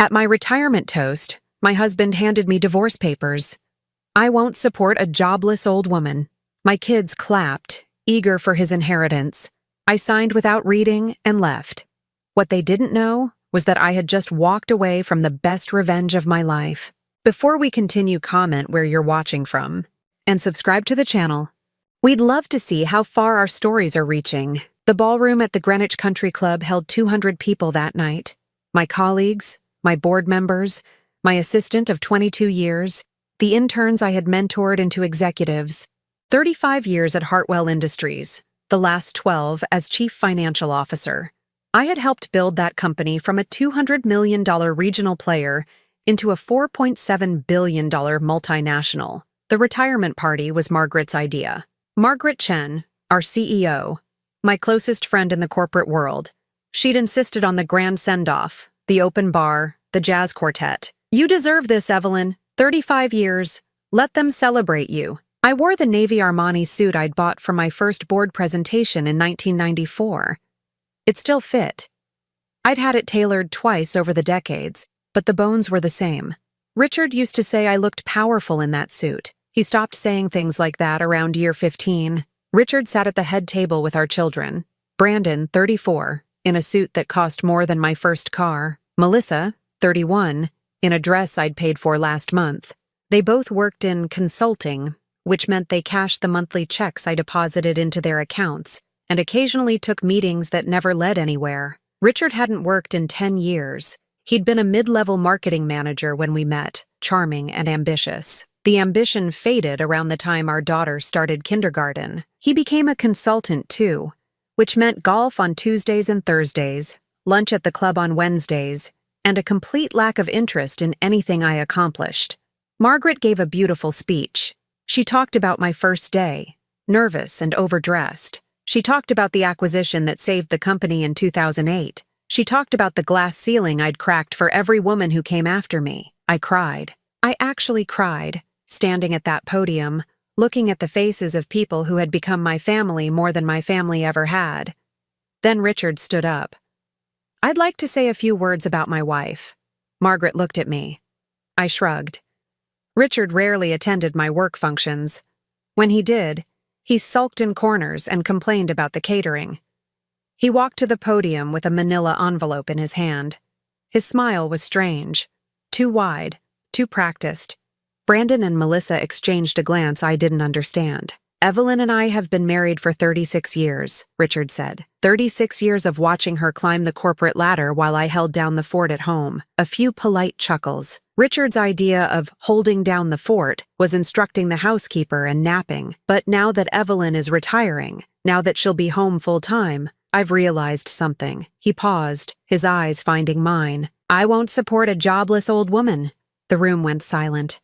At my retirement toast, my husband handed me divorce papers. I won't support a jobless old woman. My kids clapped, eager for his inheritance. I signed without reading and left. What they didn't know was that I had just walked away from the best revenge of my life. Before we continue, comment where you're watching from and subscribe to the channel. We'd love to see how far our stories are reaching. The ballroom at the Greenwich Country Club held 200 people that night. My colleagues, my board members, my assistant of 22 years, the interns I had mentored into executives. 35 years at Hartwell Industries, the last 12 as chief financial officer. I had helped build that company from a $200 million regional player into a $4.7 billion multinational. The retirement party was Margaret's idea. Margaret Chen, our CEO, my closest friend in the corporate world. She'd insisted on the grand send-off, the open bar, the jazz quartet. You deserve this, Evelyn. 35 years. Let them celebrate you. I wore the navy Armani suit I'd bought for my first board presentation in 1994. It still fit. I'd had it tailored twice over the decades, but the bones were the same. Richard used to say I looked powerful in that suit. He stopped saying things like that around year 15. Richard sat at the head table with our children. Brandon, 34, in a suit that cost more than my first car. Melissa, 31, in a dress I'd paid for last month. They both worked in consulting, which meant they cashed the monthly checks I deposited into their accounts, and occasionally took meetings that never led anywhere. Richard hadn't worked in 10 years. He'd been a mid-level marketing manager when we met, charming and ambitious. The ambition faded around the time our daughter started kindergarten. He became a consultant too, which meant golf on Tuesdays and Thursdays, lunch at the club on Wednesdays, and a complete lack of interest in anything I accomplished. Margaret gave a beautiful speech. She talked about my first day, nervous and overdressed. She talked about the acquisition that saved the company in 2008. She talked about the glass ceiling I'd cracked for every woman who came after me. I cried. I actually cried, standing at that podium, looking at the faces of people who had become my family more than my family ever had. Then Richard stood up. I'd like to say a few words about my wife. Margaret looked at me. I shrugged. Richard rarely attended my work functions. When he did, he sulked in corners and complained about the catering. He walked to the podium with a manila envelope in his hand. His smile was strange, too wide, too practiced. Brandon and Melissa exchanged a glance I didn't understand. Evelyn and I have been married for 36 years, Richard said. 36 years of watching her climb the corporate ladder while I held down the fort at home. A few polite chuckles. Richard's idea of holding down the fort was instructing the housekeeper and napping. But now that Evelyn is retiring, now that she'll be home full-time, I've realized something. He paused, his eyes finding mine. I won't support a jobless old woman. The room went silent.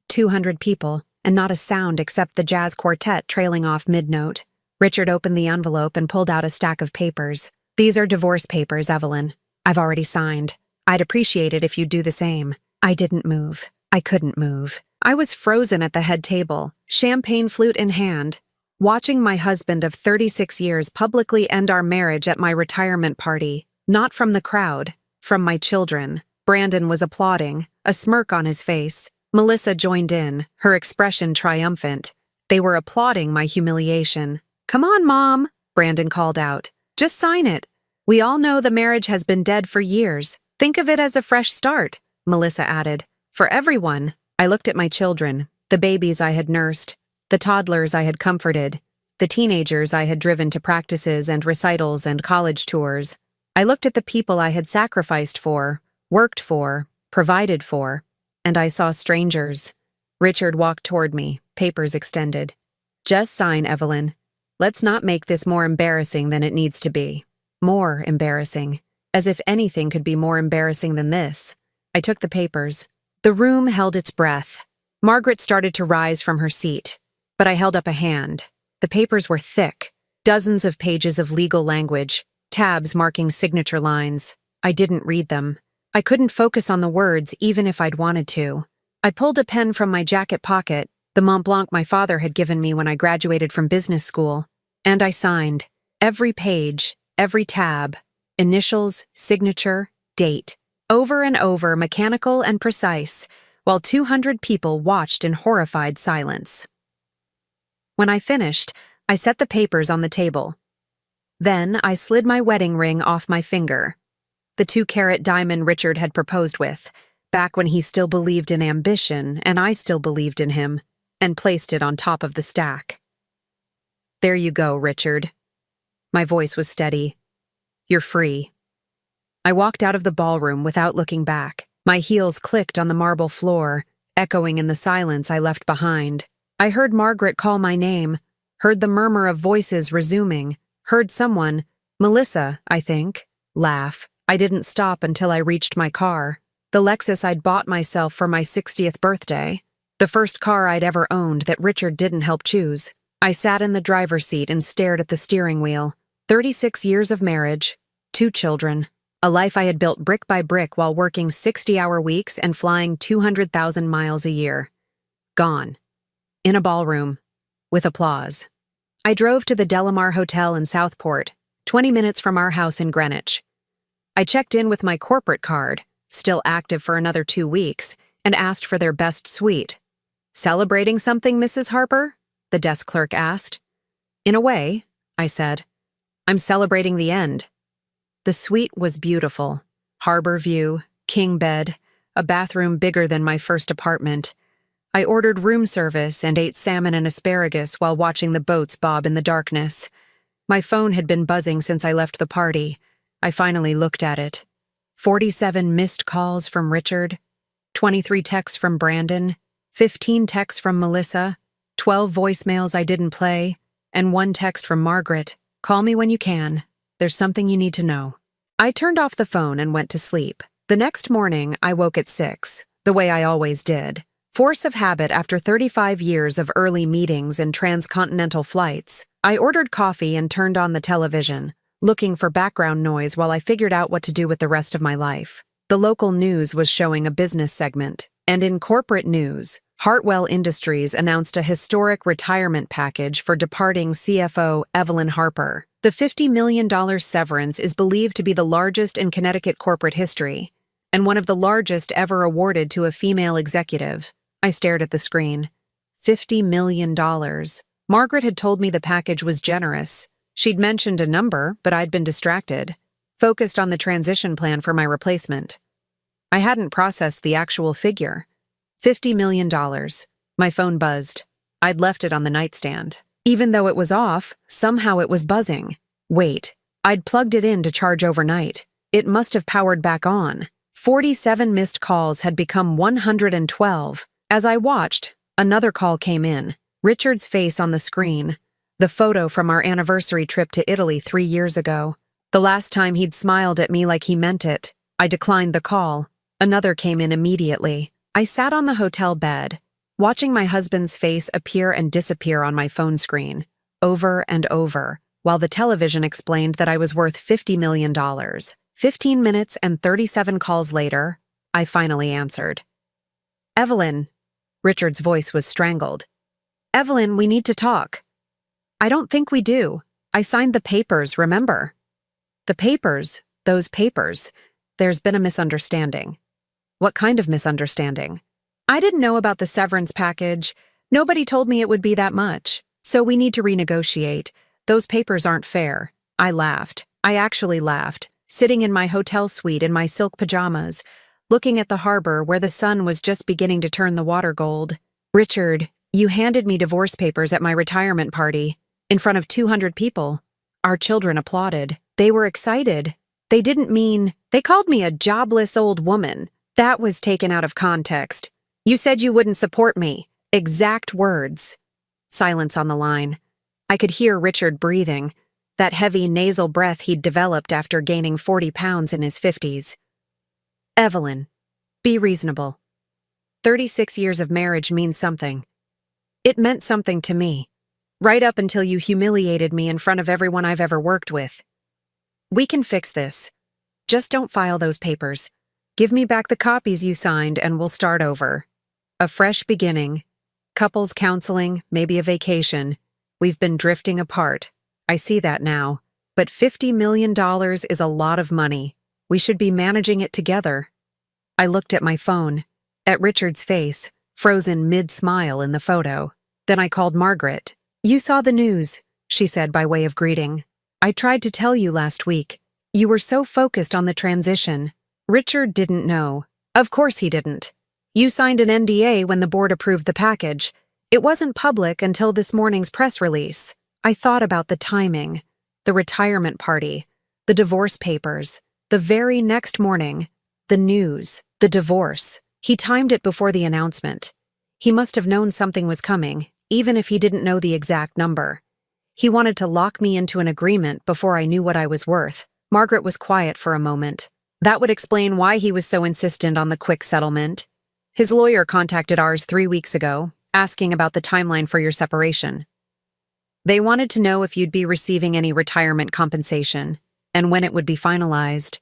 200 people, and not a sound except the jazz quartet trailing off mid-note. Richard opened the envelope and pulled out a stack of papers. These are divorce papers, Evelyn. I've already signed. I'd appreciate it if you'd do the same. I didn't move. I couldn't move. I was frozen at the head table, champagne flute in hand, watching my husband of 36 years publicly end our marriage at my retirement party. Not from the crowd, from my children. Brandon was applauding, a smirk on his face. Melissa joined in, her expression triumphant. They were applauding my humiliation. Come on, Mom, Brandon called out. Just sign it. We all know the marriage has been dead for years. Think of it as a fresh start, Melissa added. For everyone. I looked at my children, the babies I had nursed, the toddlers I had comforted, the teenagers I had driven to practices and recitals and college tours. I looked at the people I had sacrificed for, worked for, provided for. And I saw strangers. Richard walked toward me, papers extended. Just sign, Evelyn. Let's not make this more embarrassing than it needs to be. More embarrassing. As if anything could be more embarrassing than this. I took the papers. The room held its breath. Margaret started to rise from her seat, but I held up a hand. The papers were thick, dozens of pages of legal language, tabs marking signature lines. I didn't read them. I couldn't focus on the words even if I'd wanted to. I pulled a pen from my jacket pocket, the Mont Blanc my father had given me when I graduated from business school, and I signed. Every page, every tab, initials, signature, date. over and over, mechanical and precise, while 200 people watched in horrified silence. When I finished, I set the papers on the table. Then I slid my wedding ring off my finger, the 2-carat diamond Richard had proposed with, back when he still believed in ambition and I still believed in him, and placed it on top of the stack. "There you go, Richard." My voice was steady. "You're free." I walked out of the ballroom without looking back. My heels clicked on the marble floor, echoing in the silence I left behind. I heard Margaret call my name, heard the murmur of voices resuming, heard someone, Melissa, I think, laugh. I didn't stop until I reached my car, the Lexus I'd bought myself for my 60th birthday, the first car I'd ever owned that Richard didn't help choose. I sat in the driver's seat and stared at the steering wheel. 36 years of marriage, 2 children, a life I had built brick by brick while working 60-hour weeks and flying 200,000 miles a year. Gone. In a ballroom. With applause. I drove to the Delamar Hotel in Southport, 20 minutes from our house in Greenwich. I checked in with my corporate card, still active for another 2 weeks, and asked for their best suite. "Celebrating something, Mrs. Harper?" the desk clerk asked. "In a way," I said. "I'm celebrating the end." The suite was beautiful. Harbor view, king bed, a bathroom bigger than my first apartment. I ordered room service and ate salmon and asparagus while watching the boats bob in the darkness. My phone had been buzzing since I left the party. I finally looked at it. 47 missed calls from Richard, 23 texts from Brandon, 15 texts from Melissa, 12 voicemails I didn't play, and 1 text from Margaret. "Call me when you can. There's something you need to know." I turned off the phone and went to sleep. The next morning, I woke at 6, the way I always did. Force of habit after 35 years of early meetings and transcontinental flights. I ordered coffee and turned on the television, looking for background noise while I figured out what to do with the rest of my life. The local news was showing a business segment, and in corporate news, Hartwell Industries announced a historic retirement package for departing CFO Evelyn Harper. The $50 million severance is believed to be the largest in Connecticut corporate history, and one of the largest ever awarded to a female executive. I stared at the screen. $50 million. Margaret had told me the package was generous. She'd mentioned a number, but I'd been distracted, focused on the transition plan for my replacement. I hadn't processed the actual figure. $50 million. My phone buzzed. I'd left it on the nightstand. Even though it was off, somehow it was buzzing. Wait, I'd plugged it in to charge overnight. It must have powered back on. 47 missed calls had become 112. As I watched, another call came in. Richard's face on the screen. The photo from our anniversary trip to Italy 3 years ago. The last time he'd smiled at me like he meant it. I declined the call. Another came in immediately. I sat on the hotel bed, watching my husband's face appear and disappear on my phone screen, over and over, while the television explained that I was worth $50 million. 15 minutes and 37 calls later, I finally answered. "Evelyn." Richard's voice was strangled. "Evelyn, we need to talk." "I don't think we do. I signed the papers, remember?" "The papers? Those papers. There's been a misunderstanding." "What kind of misunderstanding?" "I didn't know about the severance package. Nobody told me it would be that much. So we need to renegotiate. Those papers aren't fair." I laughed. I actually laughed, sitting in my hotel suite in my silk pajamas, looking at the harbor where the sun was just beginning to turn the water gold. "Richard, you handed me divorce papers at my retirement party, in front of 200 people. Our children applauded. They were excited. They didn't mean, they called me a jobless old woman. That was taken out of context. You said you wouldn't support me. Exact words." Silence on the line. I could hear Richard breathing, that heavy nasal breath he'd developed after gaining 40 pounds in his 50s. "Evelyn, be reasonable. 36 years of marriage means something. It meant something to me, right up until you humiliated me in front of everyone I've ever worked with. We can fix this. Just don't file those papers. Give me back the copies you signed and we'll start over. A fresh beginning. Couples counseling, maybe a vacation. We've been drifting apart. I see that now. But $50 million is a lot of money. We should be managing it together. I looked at my phone, at Richard's face, frozen mid-smile in the photo. Then I called Margaret. "You saw the news," she said by way of greeting. "I tried to tell you last week. You were so focused on the transition." Richard didn't know. Of course he didn't. "You signed an NDA when the board approved the package. It wasn't public until this morning's press release." I thought about the timing, the retirement party, the divorce papers, the very next morning, the news, the divorce. He timed it before the announcement. He must have known something was coming, even if he didn't know the exact number. He wanted to lock me into an agreement before I knew what I was worth. Margaret was quiet for a moment. That would explain why he was so insistent on the quick settlement. His lawyer contacted ours 3 weeks ago, asking about the timeline for your separation. They wanted to know if you'd be receiving any retirement compensation, and when it would be finalized.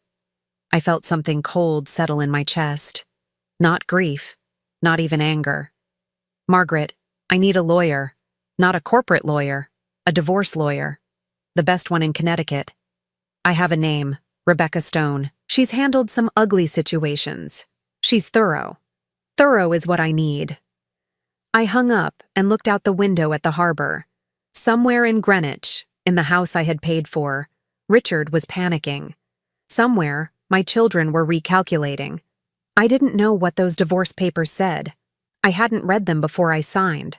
I felt something cold settle in my chest. Not grief, not even anger. "Margaret, I need a lawyer. Not a corporate lawyer, a divorce lawyer. The best one in Connecticut. I have a name, Rebecca Stone. She's handled some ugly situations. She's thorough. Thorough is what I need." I hung up and looked out the window at the harbor. Somewhere in Greenwich, in the house I had paid for, Richard was panicking. Somewhere, my children were recalculating. I didn't know what those divorce papers said. I hadn't read them before I signed.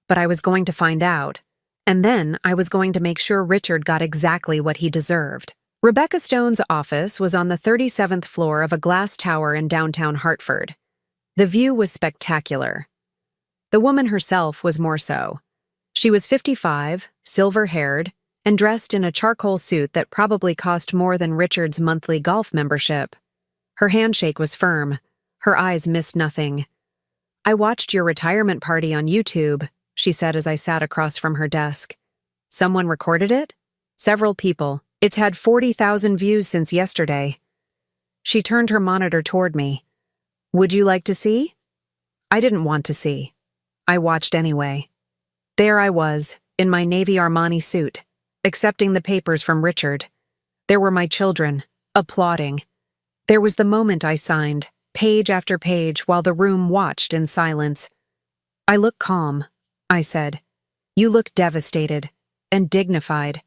But I was going to find out. And then I was going to make sure Richard got exactly what he deserved. Rebecca Stone's office was on the 37th floor of a glass tower in downtown Hartford. The view was spectacular. The woman herself was more so. She was 55, silver-haired, and dressed in a charcoal suit that probably cost more than Richard's monthly golf membership. Her handshake was firm. Her eyes missed nothing. "I watched your retirement party on YouTube," she said as I sat across from her desk. "Someone recorded it?" "Several people. It's had 40,000 views since yesterday." She turned her monitor toward me. "Would you like to see?" I didn't want to see. I watched anyway. There I was, in my Navy Armani suit, accepting the papers from Richard. There were my children, applauding. There was the moment I signed, page after page, while the room watched in silence. "I look calm," I said. "You look devastated and dignified.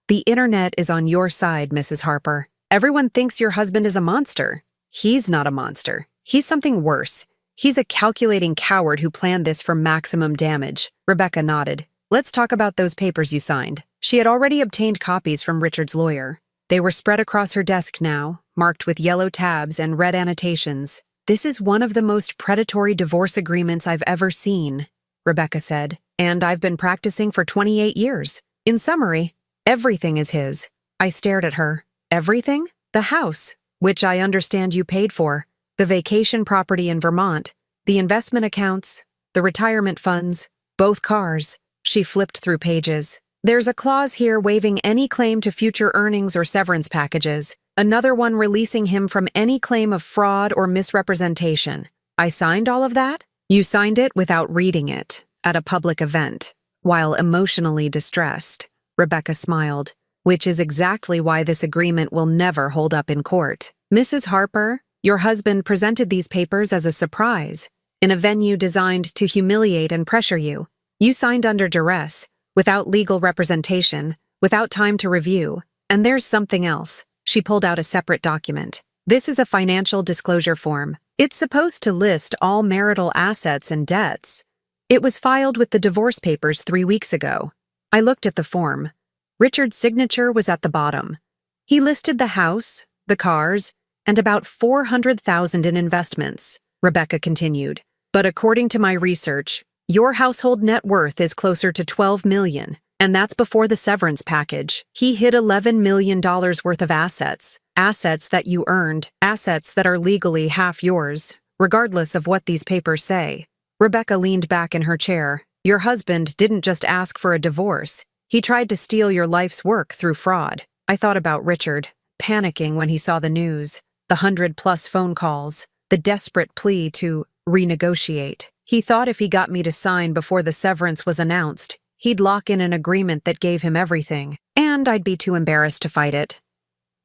The internet is on your side, Mrs. Harper. Everyone thinks your husband is a monster. He's not a monster. He's something worse. He's a calculating coward who planned this for maximum damage." Rebecca nodded. "Let's talk about those papers you signed." She had already obtained copies from Richard's lawyer. They were spread across her desk now, marked with yellow tabs and red annotations. "This is one of the most predatory divorce agreements I've ever seen," Rebecca said, "and I've been practicing for 28 years. In summary, everything is his." I stared at her. "Everything?" "The house, which I understand you paid for, the vacation property in Vermont, the investment accounts, the retirement funds, both cars." She flipped through pages. "There's a clause here waiving any claim to future earnings or severance packages, another one releasing him from any claim of fraud or misrepresentation. I signed all of that?" "You signed it without reading it, at a public event, while emotionally distressed," Rebecca smiled, "which is exactly why this agreement will never hold up in court. Mrs. Harper, your husband presented these papers as a surprise, in a venue designed to humiliate and pressure you. You signed under duress, without legal representation, without time to review, and there's something else." She pulled out a separate document. "This is a financial disclosure form. It's supposed to list all marital assets and debts. It was filed with the divorce papers 3 weeks ago." I looked at the form. Richard's signature was at the bottom. He listed the house, the cars, and about $400,000 in investments, Rebecca continued. "But according to my research, your household net worth is closer to $12 million, and that's before the severance package. He hid $11 million worth of assets that you earned, assets that are legally half yours, regardless of what these papers say." Rebecca leaned back in her chair. "Your husband didn't just ask for a divorce. He tried to steal your life's work through fraud." I thought about Richard, panicking when he saw the news, the 100+ phone calls, the desperate plea to renegotiate. He thought if he got me to sign before the severance was announced, he'd lock in an agreement that gave him everything, and I'd be too embarrassed to fight it.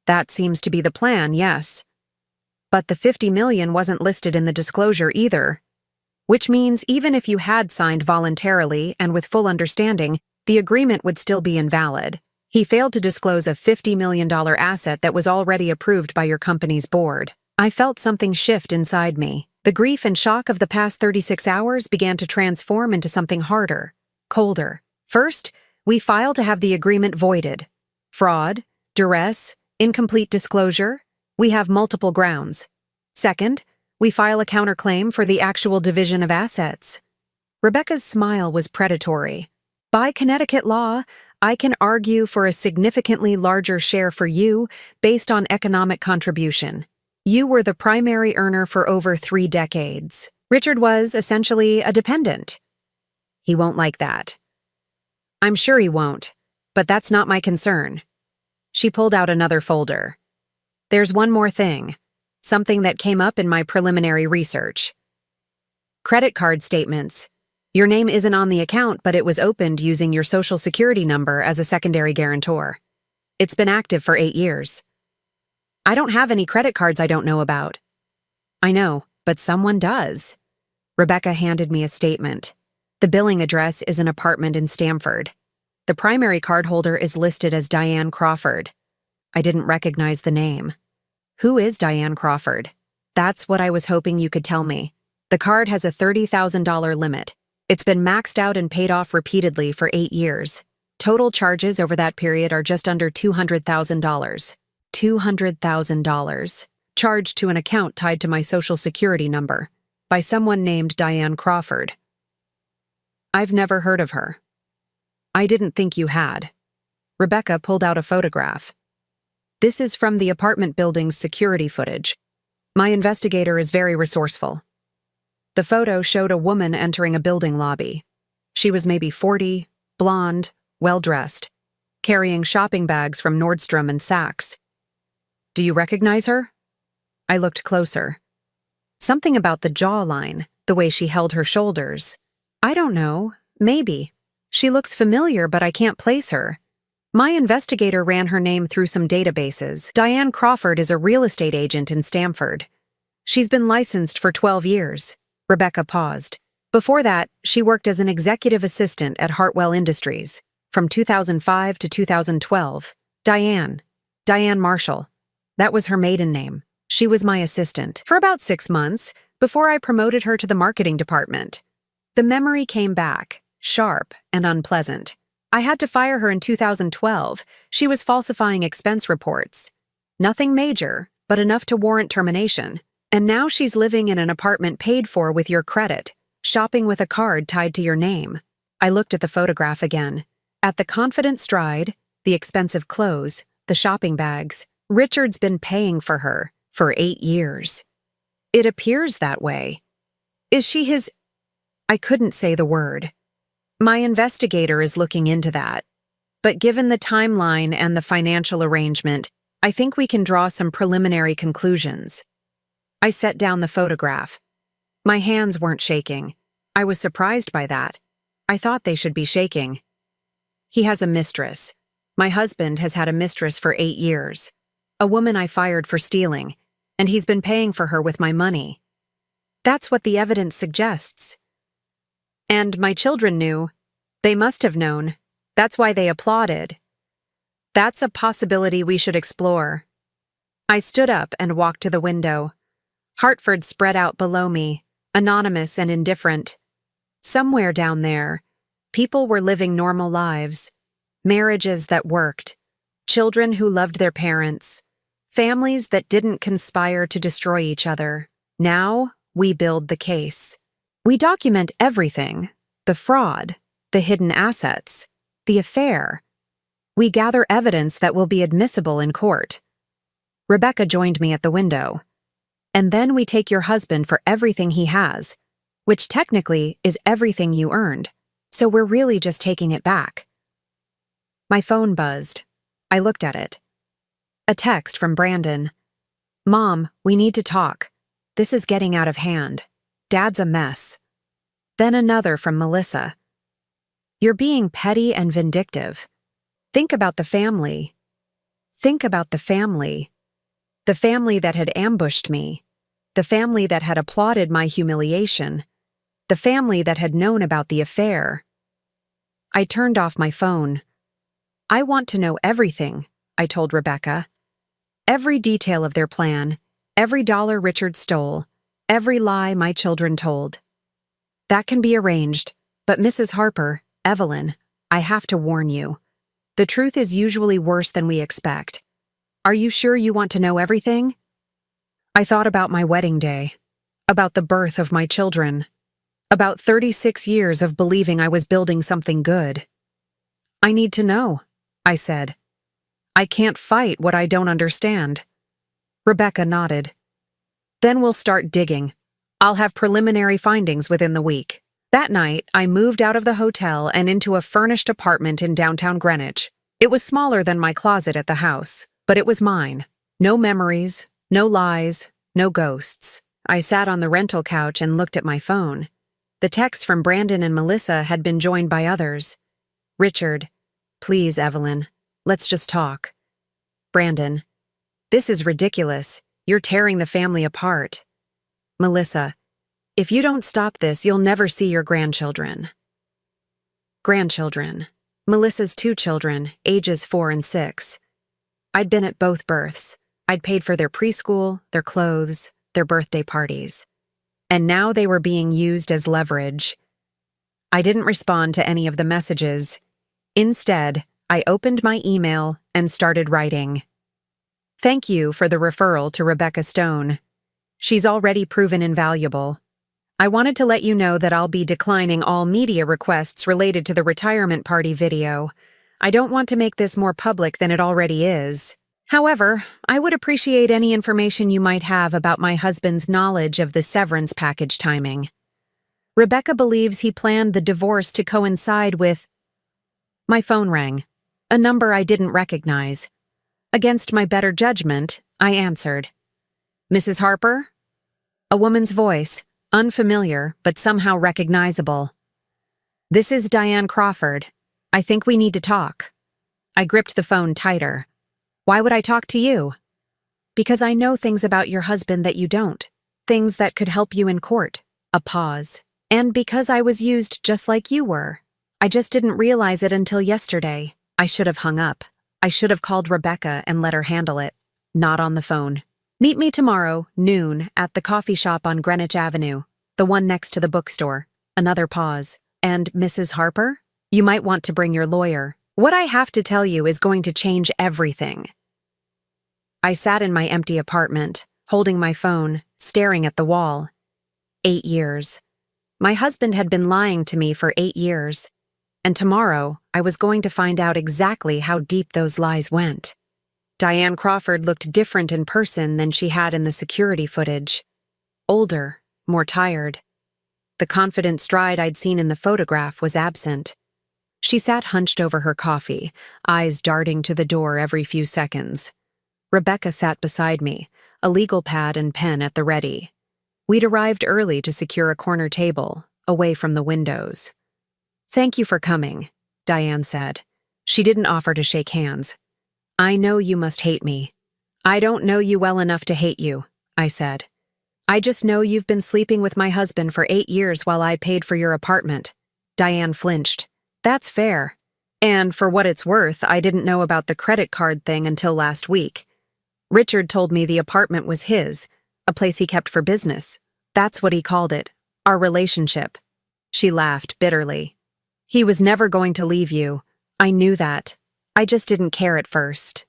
"That seems to be the plan, yes." But the $50 million wasn't listed in the disclosure either. Which means even if you had signed voluntarily and with full understanding, the agreement would still be invalid. He failed to disclose a $50 million asset that was already approved by your company's board. I felt something shift inside me. The grief and shock of the past 36 hours began to transform into something harder, colder. First, we filed to have the agreement voided. Fraud, duress, incomplete disclosure. We have multiple grounds. Second, we file a counterclaim for the actual division of assets. Rebecca's smile was predatory. By Connecticut law, I can argue for a significantly larger share for you based on economic contribution. You were the primary earner for over 3 decades. Richard was, essentially, a dependent. He won't like that. I'm sure he won't, but that's not my concern. She pulled out another folder. There's one more thing, something that came up in my preliminary research. Credit card statements. Your name isn't on the account, but it was opened using your social security number as a secondary guarantor. It's been active for 8 years. I don't have any credit cards I don't know about. I know, but someone does. Rebecca handed me a statement. The billing address is an apartment in Stamford. The primary cardholder is listed as Diane Crawford. I didn't recognize the name. Who is Diane Crawford? That's what I was hoping you could tell me. The card has a $30,000 limit. It's been maxed out and paid off repeatedly for 8 years. Total charges over that period are just under $200,000. $200,000. Charged to an account tied to my social security number by someone named Diane Crawford. I've never heard of her. I didn't think you had. Rebecca pulled out a photograph. This is from the apartment building's security footage. My investigator is very resourceful. The photo showed a woman entering a building lobby. She was maybe 40, blonde, well-dressed, carrying shopping bags from Nordstrom and Saks. Do you recognize her? I looked closer. Something about the jawline, the way she held her shoulders. I don't know, maybe. She looks familiar, but I can't place her. My investigator ran her name through some databases. Diane Crawford is a real estate agent in Stamford. She's been licensed for 12 years. Rebecca paused. Before that, she worked as an executive assistant at Hartwell Industries, from 2005 to 2012. Diane Marshall. That was her maiden name. She was my assistant for about 6 months before I promoted her to the marketing department. The memory came back, sharp and unpleasant. I had to fire her in 2012. She was falsifying expense reports. Nothing major, but enough to warrant termination. And now she's living in an apartment paid for with your credit, shopping with a card tied to your name. I looked at the photograph again. At the confident stride, the expensive clothes, the shopping bags, Richard's been paying for her for 8 years. It appears that way. Is she his... I couldn't say the word. My investigator is looking into that. But given the timeline and the financial arrangement, I think we can draw some preliminary conclusions. I set down the photograph. My hands weren't shaking. I was surprised by that. I thought they should be shaking. He has a mistress. My husband has had a mistress for 8 years. A woman I fired for stealing, and he's been paying for her with my money. That's what the evidence suggests. And my children knew. They must have known. That's why they applauded. That's a possibility we should explore. I stood up and walked to the window. Hartford spread out below me, anonymous and indifferent. Somewhere down there, people were living normal lives, marriages that worked, children who loved their parents, families that didn't conspire to destroy each other. Now, we build the case. We document everything, the fraud, the hidden assets, the affair. We gather evidence that will be admissible in court. Rebecca joined me at the window. And then we take your husband for everything he has, which technically is everything you earned, so we're really just taking it back. My phone buzzed. I looked at it. A text from Brandon. Mom, we need to talk. This is getting out of hand. Dad's a mess. Then another from Melissa. You're being petty and vindictive. Think about the family. Think about the family. The family that had ambushed me. The family that had applauded my humiliation. The family that had known about the affair. I turned off my phone. I want to know everything, I told Rebecca. Every detail of their plan, every dollar Richard stole, every lie my children told. That can be arranged, but Mrs. Harper, Evelyn, I have to warn you. The truth is usually worse than we expect. Are you sure you want to know everything? I thought about my wedding day, about the birth of my children, about 36 years of believing I was building something good. I need to know, I said. I can't fight what I don't understand. Rebecca nodded. Then we'll start digging. I'll have preliminary findings within the week. That night, I moved out of the hotel and into a furnished apartment in downtown Greenwich. It was smaller than my closet at the house, but it was mine. No memories, no lies, no ghosts. I sat on the rental couch and looked at my phone. The texts from Brandon and Melissa had been joined by others. Richard, please, Evelyn, let's just talk. Brandon, this is ridiculous. You're tearing the family apart. Melissa, if you don't stop this, you'll never see your grandchildren. Grandchildren. Melissa's 2 children, ages 4 and 6. I'd been at both births. I'd paid for their preschool, their clothes, their birthday parties. And now they were being used as leverage. I didn't respond to any of the messages. Instead, I opened my email and started writing. Thank you for the referral to Rebecca Stone. She's already proven invaluable. I wanted to let you know that I'll be declining all media requests related to the retirement party video. I don't want to make this more public than it already is. However, I would appreciate any information you might have about my husband's knowledge of the severance package timing. Rebecca believes he planned the divorce to coincide with... My phone rang, a number I didn't recognize. Against my better judgment, I answered. Mrs. Harper? A woman's voice, unfamiliar but somehow recognizable. This is Diane Crawford. I think we need to talk. I gripped the phone tighter. Why would I talk to you? Because I know things about your husband that you don't. Things that could help you in court. A pause. And because I was used just like you were. I just didn't realize it until yesterday. I should have hung up. I should have called Rebecca and let her handle it. Not on the phone. Meet me tomorrow, noon, at the coffee shop on Greenwich Avenue, the one next to the bookstore. Another pause. And Mrs. Harper? You might want to bring your lawyer. What I have to tell you is going to change everything. I sat in my empty apartment, holding my phone, staring at the wall. 8 years. My husband had been lying to me for 8 years. And tomorrow, I was going to find out exactly how deep those lies went. Diane Crawford looked different in person than she had in the security footage. Older, more tired. The confident stride I'd seen in the photograph was absent. She sat hunched over her coffee, eyes darting to the door every few seconds. Rebecca sat beside me, a legal pad and pen at the ready. We'd arrived early to secure a corner table, away from the windows. Thank you for coming, Diane said. She didn't offer to shake hands. I know you must hate me. I don't know you well enough to hate you, I said. I just know you've been sleeping with my husband for 8 years while I paid for your apartment. Diane flinched. That's fair. And for what it's worth, I didn't know about the credit card thing until last week. Richard told me the apartment was his, a place he kept for business. That's what he called it, our relationship. She laughed bitterly. He was never going to leave you. I knew that. I just didn't care at first.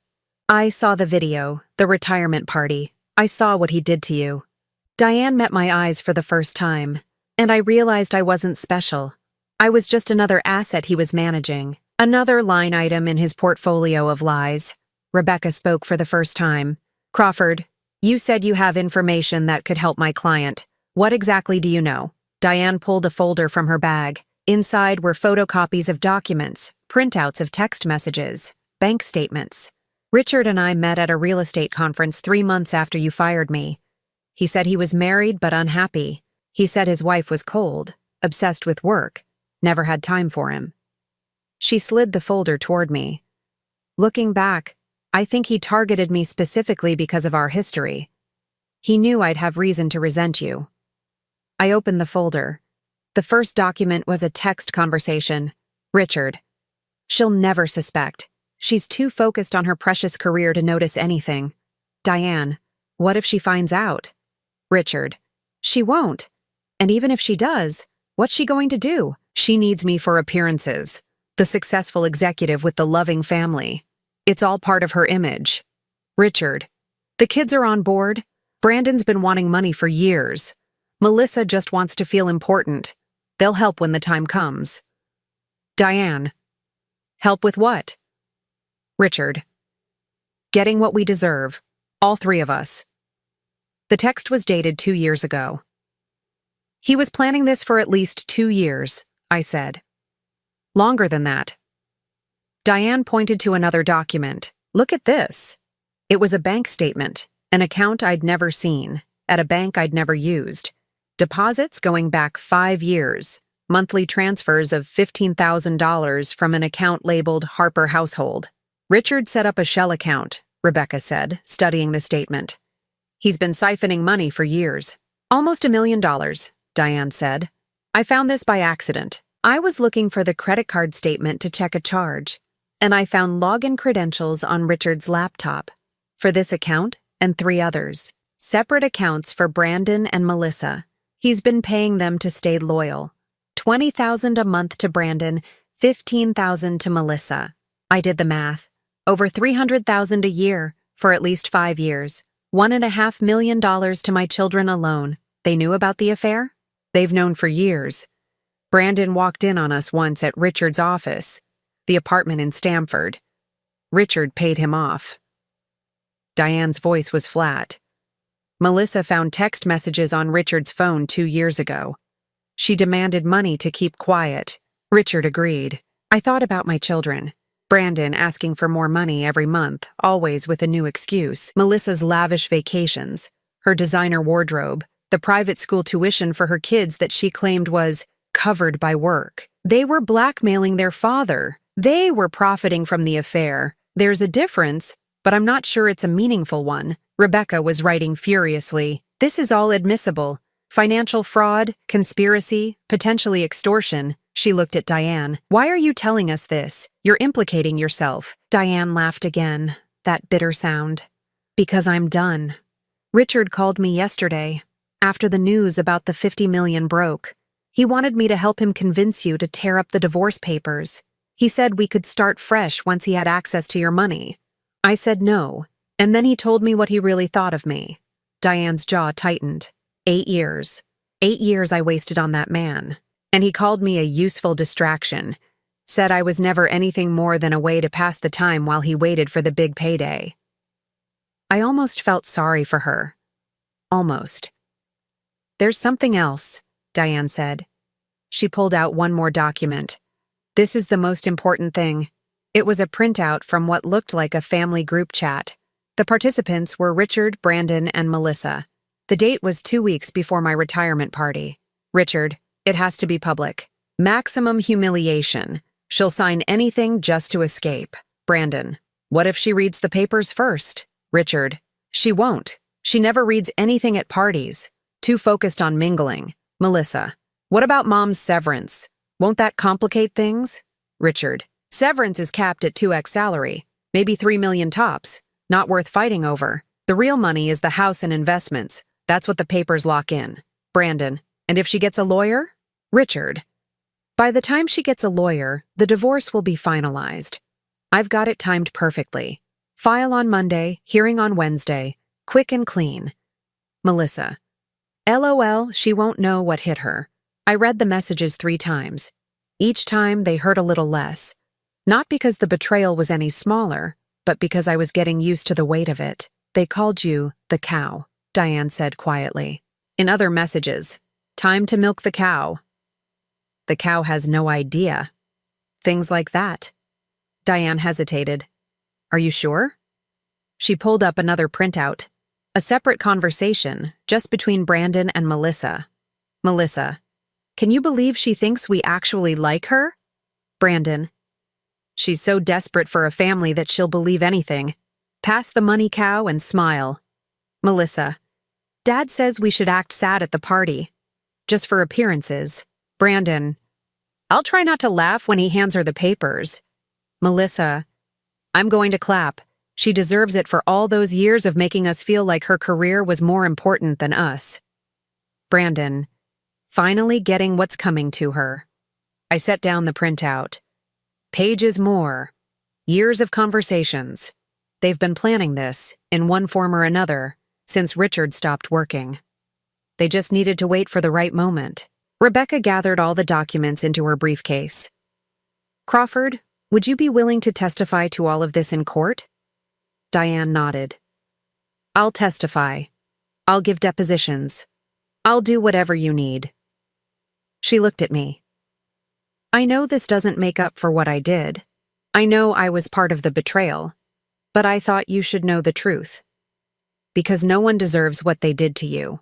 I saw the video, the retirement party. I saw what he did to you. Diane met my eyes for the first time, and I realized I wasn't special. I was just another asset he was managing, another line item in his portfolio of lies. Rebecca spoke for the first time. Crawford, you said you have information that could help my client. What exactly do you know? Diane pulled a folder from her bag. Inside were photocopies of documents, printouts of text messages, bank statements. Richard and I met at a real estate conference 3 months after you fired me. He said he was married but unhappy. He said his wife was cold, obsessed with work, never had time for him. She slid the folder toward me. Looking back, I think he targeted me specifically because of our history. He knew I'd have reason to resent you. I opened the folder. The first document was a text conversation. Richard. She'll never suspect. She's too focused on her precious career to notice anything. Diane. What if she finds out? Richard. She won't. And even if she does, what's she going to do? She needs me for appearances. The successful executive with the loving family. It's all part of her image. Richard. The kids are on board. Brandon's been wanting money for years. Melissa just wants to feel important. They'll help when the time comes. Diane. Help with what? Richard. Getting what we deserve. All three of us. The text was dated 2 years ago. He was planning this for at least 2 years, I said. Longer than that. Diane pointed to another document. Look at this. It was a bank statement, an account I'd never seen, at a bank I'd never used. Deposits going back 5 years, monthly transfers of $15,000 from an account labeled Harper Household. Richard set up a shell account, Rebecca said, studying the statement. He's been siphoning money for years. Almost $1 million, Diane said. I found this by accident. I was looking for the credit card statement to check a charge, and I found login credentials on Richard's laptop for this account and 3 others. Separate accounts for Brandon and Melissa. He's been paying them to stay loyal. $20,000 a month to Brandon, $15,000 to Melissa. I did the math. Over $300,000 a year for at least 5 years. $1.5 million to my children alone. They knew about the affair? They've known for years. Brandon walked in on us once at Richard's office, the apartment in Stamford. Richard paid him off. Diane's voice was flat. Melissa found text messages on Richard's phone 2 years ago. She demanded money to keep quiet. Richard agreed. I thought about my children. Brandon asking for more money every month, always with a new excuse. Melissa's lavish vacations, her designer wardrobe, the private school tuition for her kids that she claimed was covered by work. They were blackmailing their father. They were profiting from the affair. There's a difference, but I'm not sure it's a meaningful one. Rebecca was writing furiously. This is all admissible. Financial fraud, conspiracy, potentially extortion. She looked at Diane. Why are you telling us this? You're implicating yourself. Diane laughed again, that bitter sound. Because I'm done. Richard called me yesterday, after the news about the $50 million broke. He wanted me to help him convince you to tear up the divorce papers. He said we could start fresh once he had access to your money. I said no, and then he told me what he really thought of me. Diane's jaw tightened. 8 years. 8 years I wasted on that man. And he called me a useful distraction. Said I was never anything more than a way to pass the time while he waited for the big payday. I almost felt sorry for her. Almost. There's something else, Diane said. She pulled out one more document. This is the most important thing. It was a printout from what looked like a family group chat. The participants were Richard, Brandon, and Melissa. The date was 2 weeks before my retirement party. Richard, it has to be public. Maximum humiliation. She'll sign anything just to escape. Brandon, what if she reads the papers first? Richard, she won't. She never reads anything at parties. Too focused on mingling. Melissa, what about Mom's severance? Won't that complicate things? Richard, severance is capped at 2x salary. Maybe 3 million tops. Not worth fighting over. The real money is the house and investments. That's what the papers lock in. Brandon, and if she gets a lawyer? Richard, by the time she gets a lawyer, the divorce will be finalized. I've got it timed perfectly. File on Monday, hearing on Wednesday. Quick and clean. Melissa, LOL, she won't know what hit her. I read the messages 3 times. Each time they hurt a little less. Not because the betrayal was any smaller, but because I was getting used to the weight of it. They called you the cow, Diane said quietly. In other messages, time to milk the cow. The cow has no idea. Things like that. Diane hesitated. Are you sure? She pulled up another printout. A separate conversation, just between Brandon and Melissa. Melissa, can you believe she thinks we actually like her? Brandon, she's so desperate for a family that she'll believe anything. pass the money cow and smile. Melissa. Dad says we should act sad at the party. Just for appearances. Brandon. I'll try not to laugh when he hands her the papers. Melissa. I'm going to clap. She deserves it for all those years of making us feel like her career was more important than us. Brandon. Finally getting what's coming to her. I set down the printout. Pages more. Years of conversations. They've been planning this, in one form or another, since Richard stopped working. They just needed to wait for the right moment. Rebecca gathered all the documents into her briefcase. Crawford, would you be willing to testify to all of this in court? Diane nodded. I'll testify. I'll give depositions. I'll do whatever you need. She looked at me. I know this doesn't make up for what I did. I know I was part of the betrayal. But I thought you should know the truth. Because no one deserves what they did to you.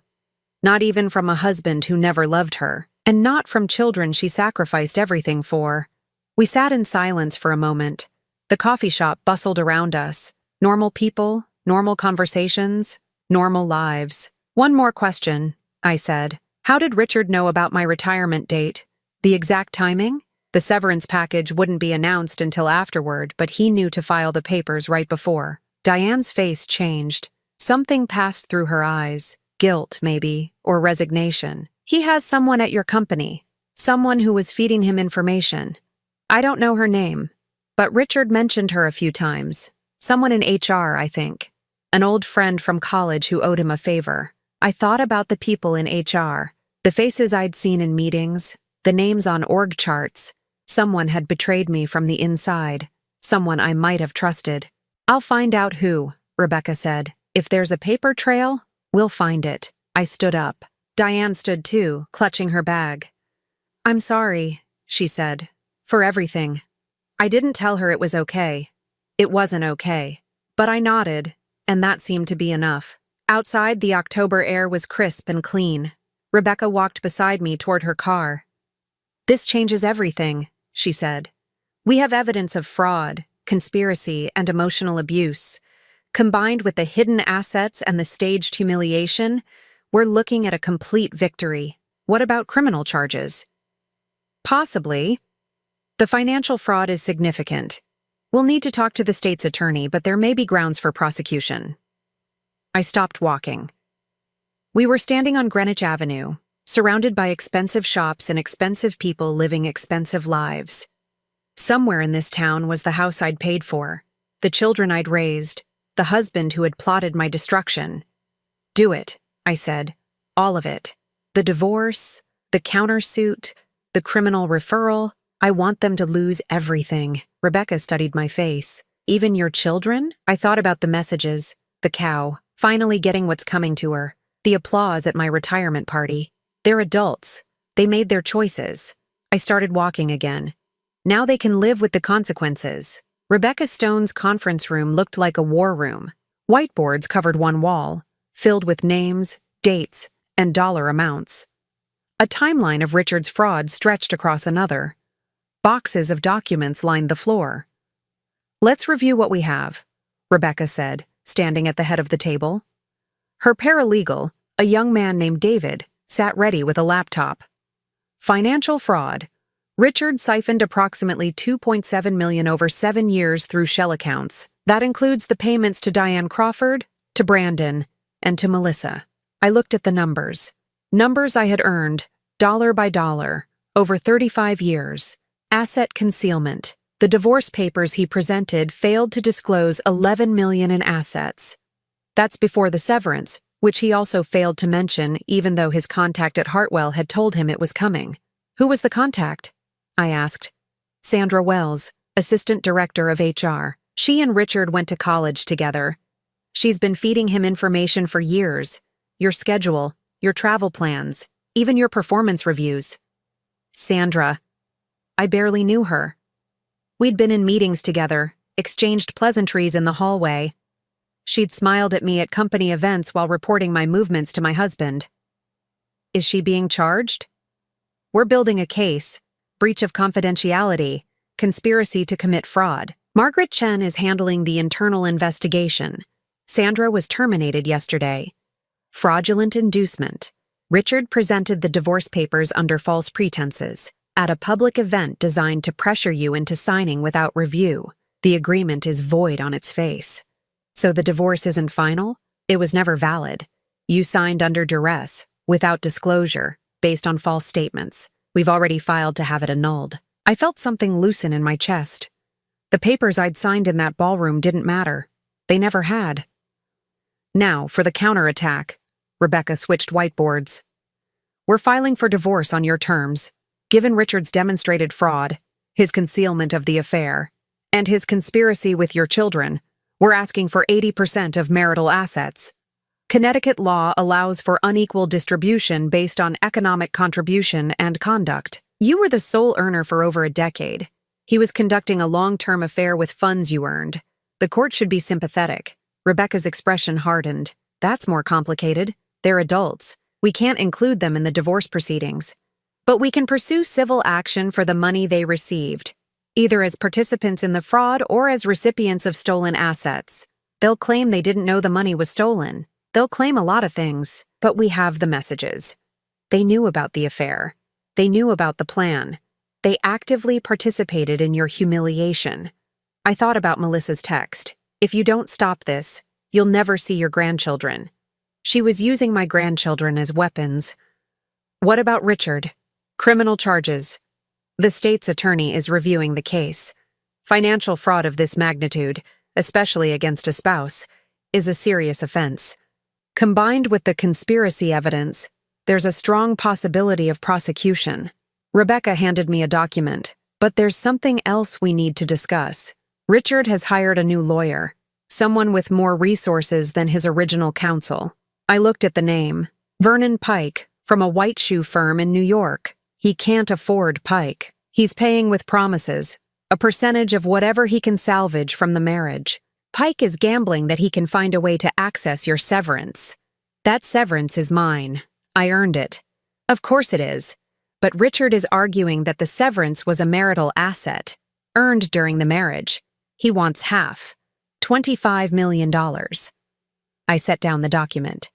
Not even from a husband who never loved her, and not from children she sacrificed everything for. We sat in silence for a moment. The coffee shop bustled around us. Normal people, normal conversations, normal lives. One more question, I said. How did Richard know about my retirement date? The exact timing? The severance package wouldn't be announced until afterward, but he knew to file the papers right before. Diane's face changed. Something passed through her eyes. Guilt, maybe, or resignation. He has someone at your company. Someone who was feeding him information. I don't know her name, but Richard mentioned her a few times. Someone in HR, I think. An old friend from college who owed him a favor. I thought about the people in HR, the faces I'd seen in meetings, the names on org charts. Someone had betrayed me from the inside. Someone I might have trusted. I'll find out who, Rebecca said. If there's a paper trail, we'll find it. I stood up. Diane stood too, clutching her bag. I'm sorry, she said, for everything. I didn't tell her it was okay. It wasn't okay. But I nodded, and that seemed to be enough. Outside, the October air was crisp and clean. Rebecca walked beside me toward her car. This changes everything, she said. We have evidence of fraud, conspiracy, and emotional abuse. Combined with the hidden assets and the staged humiliation, we're looking at a complete victory. What about criminal charges? Possibly. The financial fraud is significant. We'll need to talk to the state's attorney, but there may be grounds for prosecution. I stopped walking. We were standing on Greenwich Avenue, surrounded by expensive shops and expensive people living expensive lives. Somewhere in this town was the house I'd paid for, the children I'd raised, the husband who had plotted my destruction. Do it, I said. All of it. The divorce, the countersuit, the criminal referral. I want them to lose everything. Rebecca studied my face. Even your children? I thought about the messages, the cow, finally getting what's coming to her, the applause at my retirement party. They're adults. They made their choices. I started walking again. Now they can live with the consequences. Rebecca Stone's conference room looked like a war room. Whiteboards covered one wall, filled with names, dates, and dollar amounts. A timeline of Richard's fraud stretched across another. Boxes of documents lined the floor. Let's review what we have, Rebecca said, standing at the head of the table. Her paralegal, a young man named David, sat ready with a laptop. Financial fraud. Richard siphoned approximately $2.7 million over 7 years through shell accounts. That includes the payments to Diane Crawford, to Brandon, and to Melissa. I looked at the numbers. Numbers I had earned, dollar by dollar, over 35 years. Asset concealment. The divorce papers he presented failed to disclose $11 million in assets. That's before the severance, which he also failed to mention even though his contact at Hartwell had told him it was coming. Who was the contact? I asked. Sandra Wells, assistant director of HR. She and Richard went to college together. She's been feeding him information for years. Your schedule, your travel plans, even your performance reviews. Sandra. I barely knew her. We'd been in meetings together, exchanged pleasantries in the hallway. She'd smiled at me at company events while reporting my movements to my husband. Is she being charged? We're building a case, breach of confidentiality, conspiracy to commit fraud. Margaret Chen is handling the internal investigation. Sandra was terminated yesterday. Fraudulent inducement. Richard presented the divorce papers under false pretenses at a public event designed to pressure you into signing without review. The agreement is void on its face. So the divorce isn't final? It was never valid. You signed under duress, without disclosure, based on false statements. We've already filed to have it annulled. I felt something loosen in my chest. The papers I'd signed in that ballroom didn't matter. They never had. Now, for the counterattack. Rebecca switched whiteboards. We're filing for divorce on your terms. Given Richard's demonstrated fraud, his concealment of the affair, and his conspiracy with your children, we're asking for 80% of marital assets. Connecticut law allows for unequal distribution based on economic contribution and conduct. You were the sole earner for over a decade. He was conducting a long-term affair with funds you earned. The court should be sympathetic. Rebecca's expression hardened. That's more complicated. They're adults. We can't include them in the divorce proceedings. But we can pursue civil action for the money they received, either as participants in the fraud or as recipients of stolen assets. They'll claim they didn't know the money was stolen. They'll claim a lot of things, but we have the messages. They knew about the affair. They knew about the plan. They actively participated in your humiliation. I thought about Melissa's text. If you don't stop this, you'll never see your grandchildren. She was using my grandchildren as weapons. What about Richard? Criminal charges. The state's attorney is reviewing the case. Financial fraud of this magnitude, especially against a spouse, is a serious offense. Combined with the conspiracy evidence, there's a strong possibility of prosecution. Rebecca handed me a document, but there's something else we need to discuss. Richard has hired a new lawyer, someone with more resources than his original counsel. I looked at the name, Vernon Pike, from a white shoe firm in New York. He can't afford Pike. He's paying with promises, a percentage of whatever he can salvage from the marriage. Pike is gambling that he can find a way to access your severance. That severance is mine. I earned it. Of course it is. But Richard is arguing that the severance was a marital asset, earned during the marriage. He wants half, $25 million. I set down the document.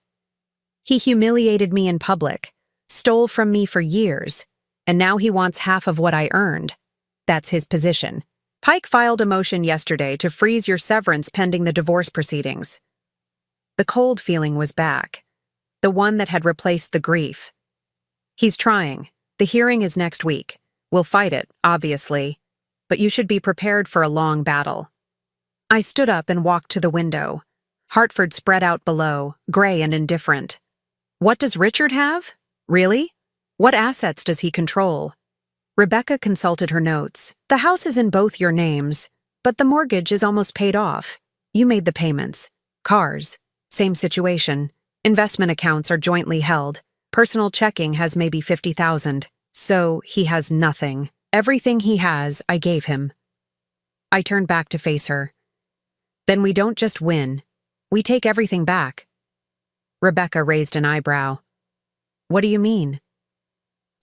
He humiliated me in public, stole from me for years, and now he wants half of what I earned. That's his position. Pike filed a motion yesterday to freeze your severance pending the divorce proceedings. The cold feeling was back, the one that had replaced the grief. He's trying. The hearing is next week. We'll fight it, obviously, but you should be prepared for a long battle. I stood up and walked to the window. Hartford spread out below, gray and indifferent. What does Richard have? Really? What assets does he control? Rebecca consulted her notes. The house is in both your names, but the mortgage is almost paid off. You made the payments. Cars, same situation. Investment accounts are jointly held. Personal checking has maybe $50,000. So he has nothing. Everything he has, I gave him. I turned back to face her. Then we don't just win. We take everything back. Rebecca raised an eyebrow. What do you mean?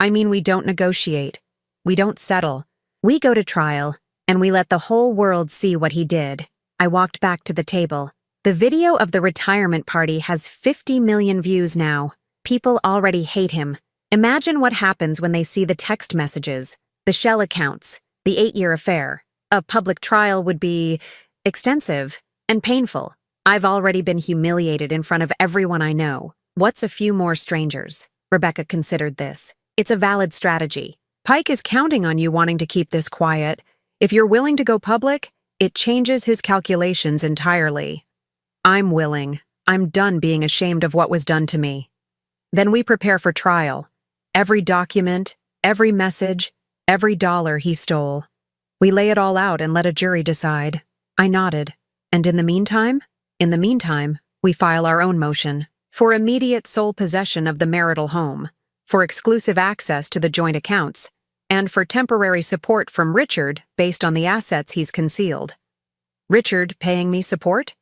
I mean we don't negotiate. We don't settle. We go to trial, and we let the whole world see what he did. I walked back to the table. The video of the retirement party has 50 million views now. People already hate him. Imagine what happens when they see the text messages, the shell accounts, the 8-year affair. A public trial would be extensive and painful. I've already been humiliated in front of everyone I know. What's a few more strangers? Rebecca considered this. It's a valid strategy. Pike is counting on you wanting to keep this quiet. If you're willing to go public, it changes his calculations entirely. I'm willing. I'm done being ashamed of what was done to me. Then we prepare for trial. Every document, every message, every dollar he stole. We lay it all out and let a jury decide. I nodded. And in the meantime? In the meantime, we file our own motion for immediate sole possession of the marital home, for exclusive access to the joint accounts, and for temporary support from Richard based on the assets he's concealed. Richard paying me support?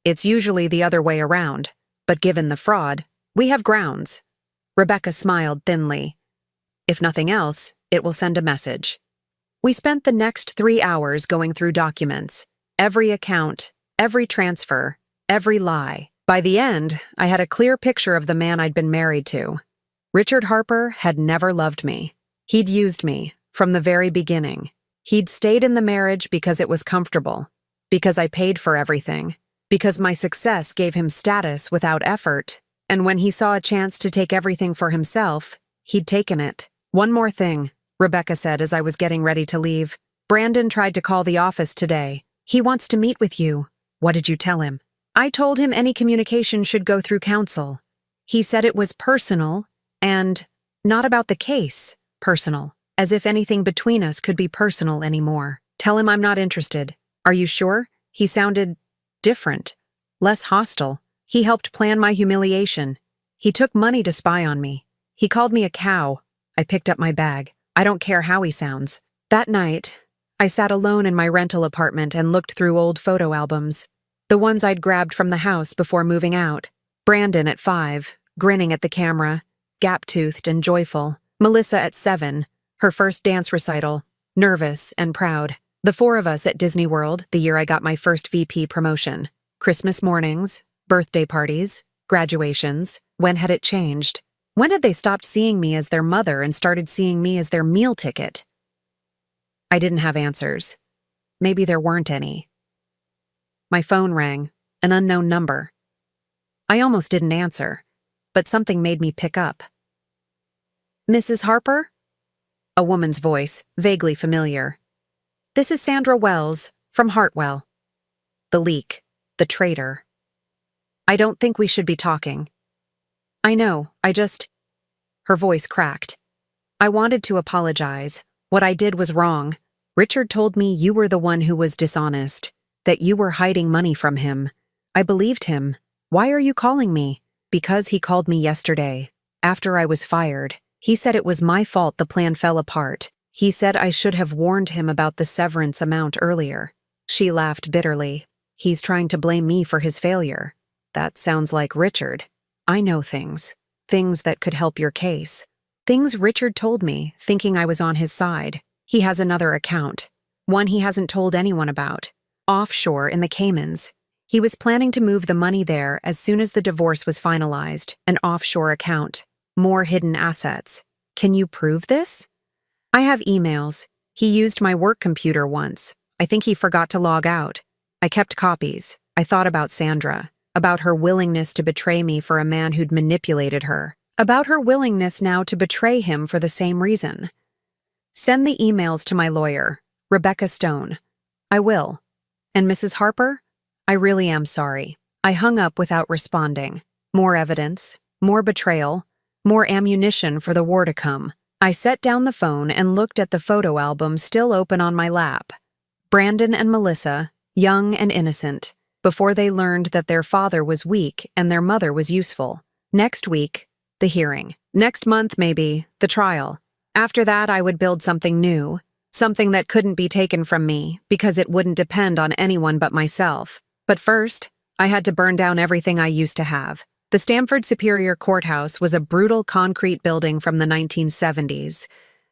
It's usually the other way around, but given the fraud, we have grounds. Rebecca smiled thinly. If nothing else, it will send a message. We spent the next 3 hours going through documents, every account, every transfer, every lie. By the end, I had a clear picture of the man I'd been married to. Richard Harper had never loved me. He'd used me from the very beginning. He'd stayed in the marriage because it was comfortable, because I paid for everything, because my success gave him status without effort, and when he saw a chance to take everything for himself, he'd taken it. One more thing, Rebecca said as I was getting ready to leave. Brandon tried to call the office today. He wants to meet with you. What did you tell him? I told him any communication should go through counsel. He said it was personal and not about the case, personal, as if anything between us could be personal anymore. Tell him I'm not interested. Are you sure? He sounded different, less hostile. He helped plan my humiliation. He took money to spy on me. He called me a cow. I picked up my bag. I don't care how he sounds. That night, I sat alone in my rental apartment and looked through old photo albums, the ones I'd grabbed from the house before moving out. Brandon at 5, grinning at the camera, gap-toothed and joyful. Melissa at 7, her first dance recital, nervous and proud. The 4 of us at Disney World, the year I got my first VP promotion. Christmas mornings, birthday parties, graduations. When had it changed? When had they stopped seeing me as their mother and started seeing me as their meal ticket? I didn't have answers. Maybe there weren't any. My phone rang, an unknown number. I almost didn't answer, but something made me pick up. Mrs. Harper? A woman's voice, vaguely familiar. This is Sandra Wells, from Hartwell. The leak, the traitor. I don't think we should be talking. I know, Her voice cracked. I wanted to apologize. What I did was wrong. Richard told me you were the one who was dishonest, that you were hiding money from him. I believed him. Why are you calling me? Because he called me yesterday, after I was fired. He said it was my fault the plan fell apart. He said I should have warned him about the severance amount earlier. She laughed bitterly. He's trying to blame me for his failure. That sounds like Richard. I know things that could help your case. Things Richard told me, thinking I was on his side. He has another account, one he hasn't told anyone about, offshore in the Caymans. He was planning to move the money there as soon as the divorce was finalized, an offshore account, more hidden assets. Can you prove this? I have emails. He used my work computer once. I think he forgot to log out. I kept copies. I thought about Sandra, about her willingness to betray me for a man who'd manipulated her, about her willingness now to betray him for the same reason. Send the emails to my lawyer, Rebecca Stone. I will. And Mrs. Harper? I really am sorry. I hung up without responding. More evidence, more betrayal, more ammunition for the war to come. I set down the phone and looked at the photo album still open on my lap. Brandon and Melissa, young and innocent, before they learned that their father was weak and their mother was useful. Next week, the hearing. Next month, maybe, the trial. After that, I would build something new, something that couldn't be taken from me because it wouldn't depend on anyone but myself. But first, I had to burn down everything I used to have. The Stamford Superior Courthouse was a brutal concrete building from the 1970s.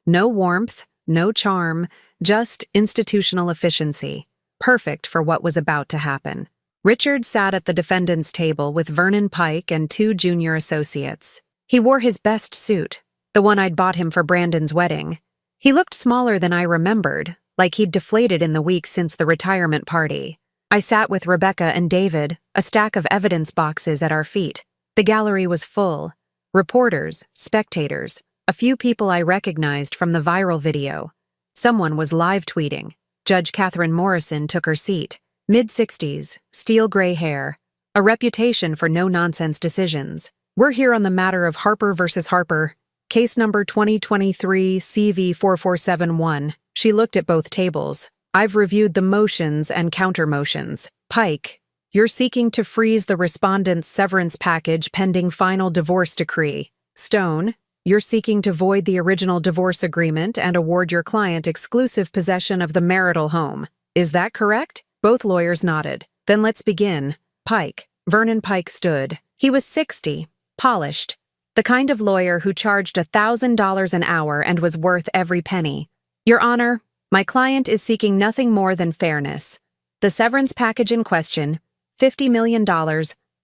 No warmth, no charm, just institutional efficiency. Perfect for what was about to happen. Richard sat at the defendant's table with Vernon Pike and 2 junior associates. He wore his best suit, the one I'd bought him for Brandon's wedding. He looked smaller than I remembered, like he'd deflated in the weeks since the retirement party. I sat with Rebecca and David, a stack of evidence boxes at our feet. The gallery was full. Reporters, spectators, a few people I recognized from the viral video. Someone was live tweeting. Judge Catherine Morrison took her seat. Mid-60s, steel gray hair, a reputation for no-nonsense decisions. We're here on the matter of Harper versus Harper, case number 2023 CV4471. She looked at both tables. I've reviewed the motions and counter-motions. Pike, you're seeking to freeze the respondent's severance package pending final divorce decree. Stone, you're seeking to void the original divorce agreement and award your client exclusive possession of the marital home. Is that correct? Both lawyers nodded. Then let's begin. Pike. Vernon Pike stood. He was 60, polished, the kind of lawyer who charged $1,000 an hour and was worth every penny. Your Honor, My client is seeking nothing more than fairness. The severance package in question, $50 million,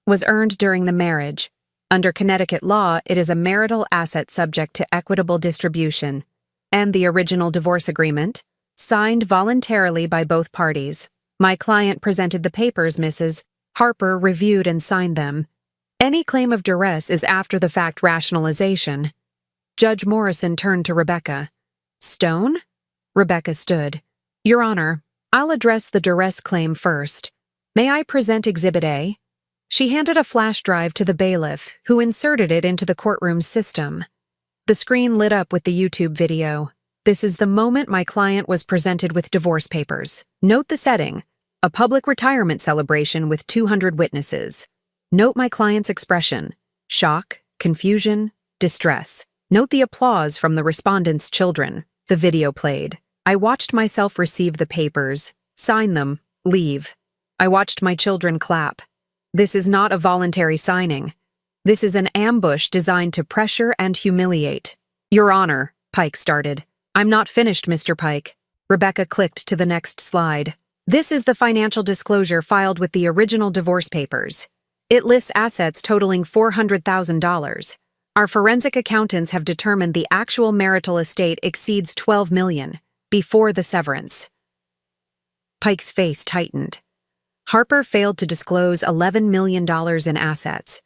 was earned during the marriage. Under Connecticut law, it is a marital asset subject to equitable distribution. And the original divorce agreement, signed voluntarily by both parties. My client presented the papers, Mrs. Harper reviewed and signed them. Any claim of duress is after-the-fact rationalization. Judge Morrison turned to Rebecca. Stone? Rebecca stood. Your Honor, I'll address the duress claim first. May I present Exhibit A? She handed a flash drive to the bailiff, who inserted it into the courtroom's system. The screen lit up with the YouTube video. This is the moment my client was presented with divorce papers. Note the setting. A public retirement celebration with 200 witnesses. Note my client's expression. Shock, confusion, distress. Note the applause from the respondents' children. The video played. I watched myself receive the papers, sign them, leave. I watched my children clap. This is not a voluntary signing. This is an ambush designed to pressure and humiliate. Your Honor, Pike started. I'm not finished, Mr. Pike. Rebecca clicked to the next slide. This is the financial disclosure filed with the original divorce papers. It lists assets totaling $400,000. Our forensic accountants have determined the actual marital estate exceeds $12 million, before the severance. Pike's face tightened. Harper failed to disclose $11 million in assets.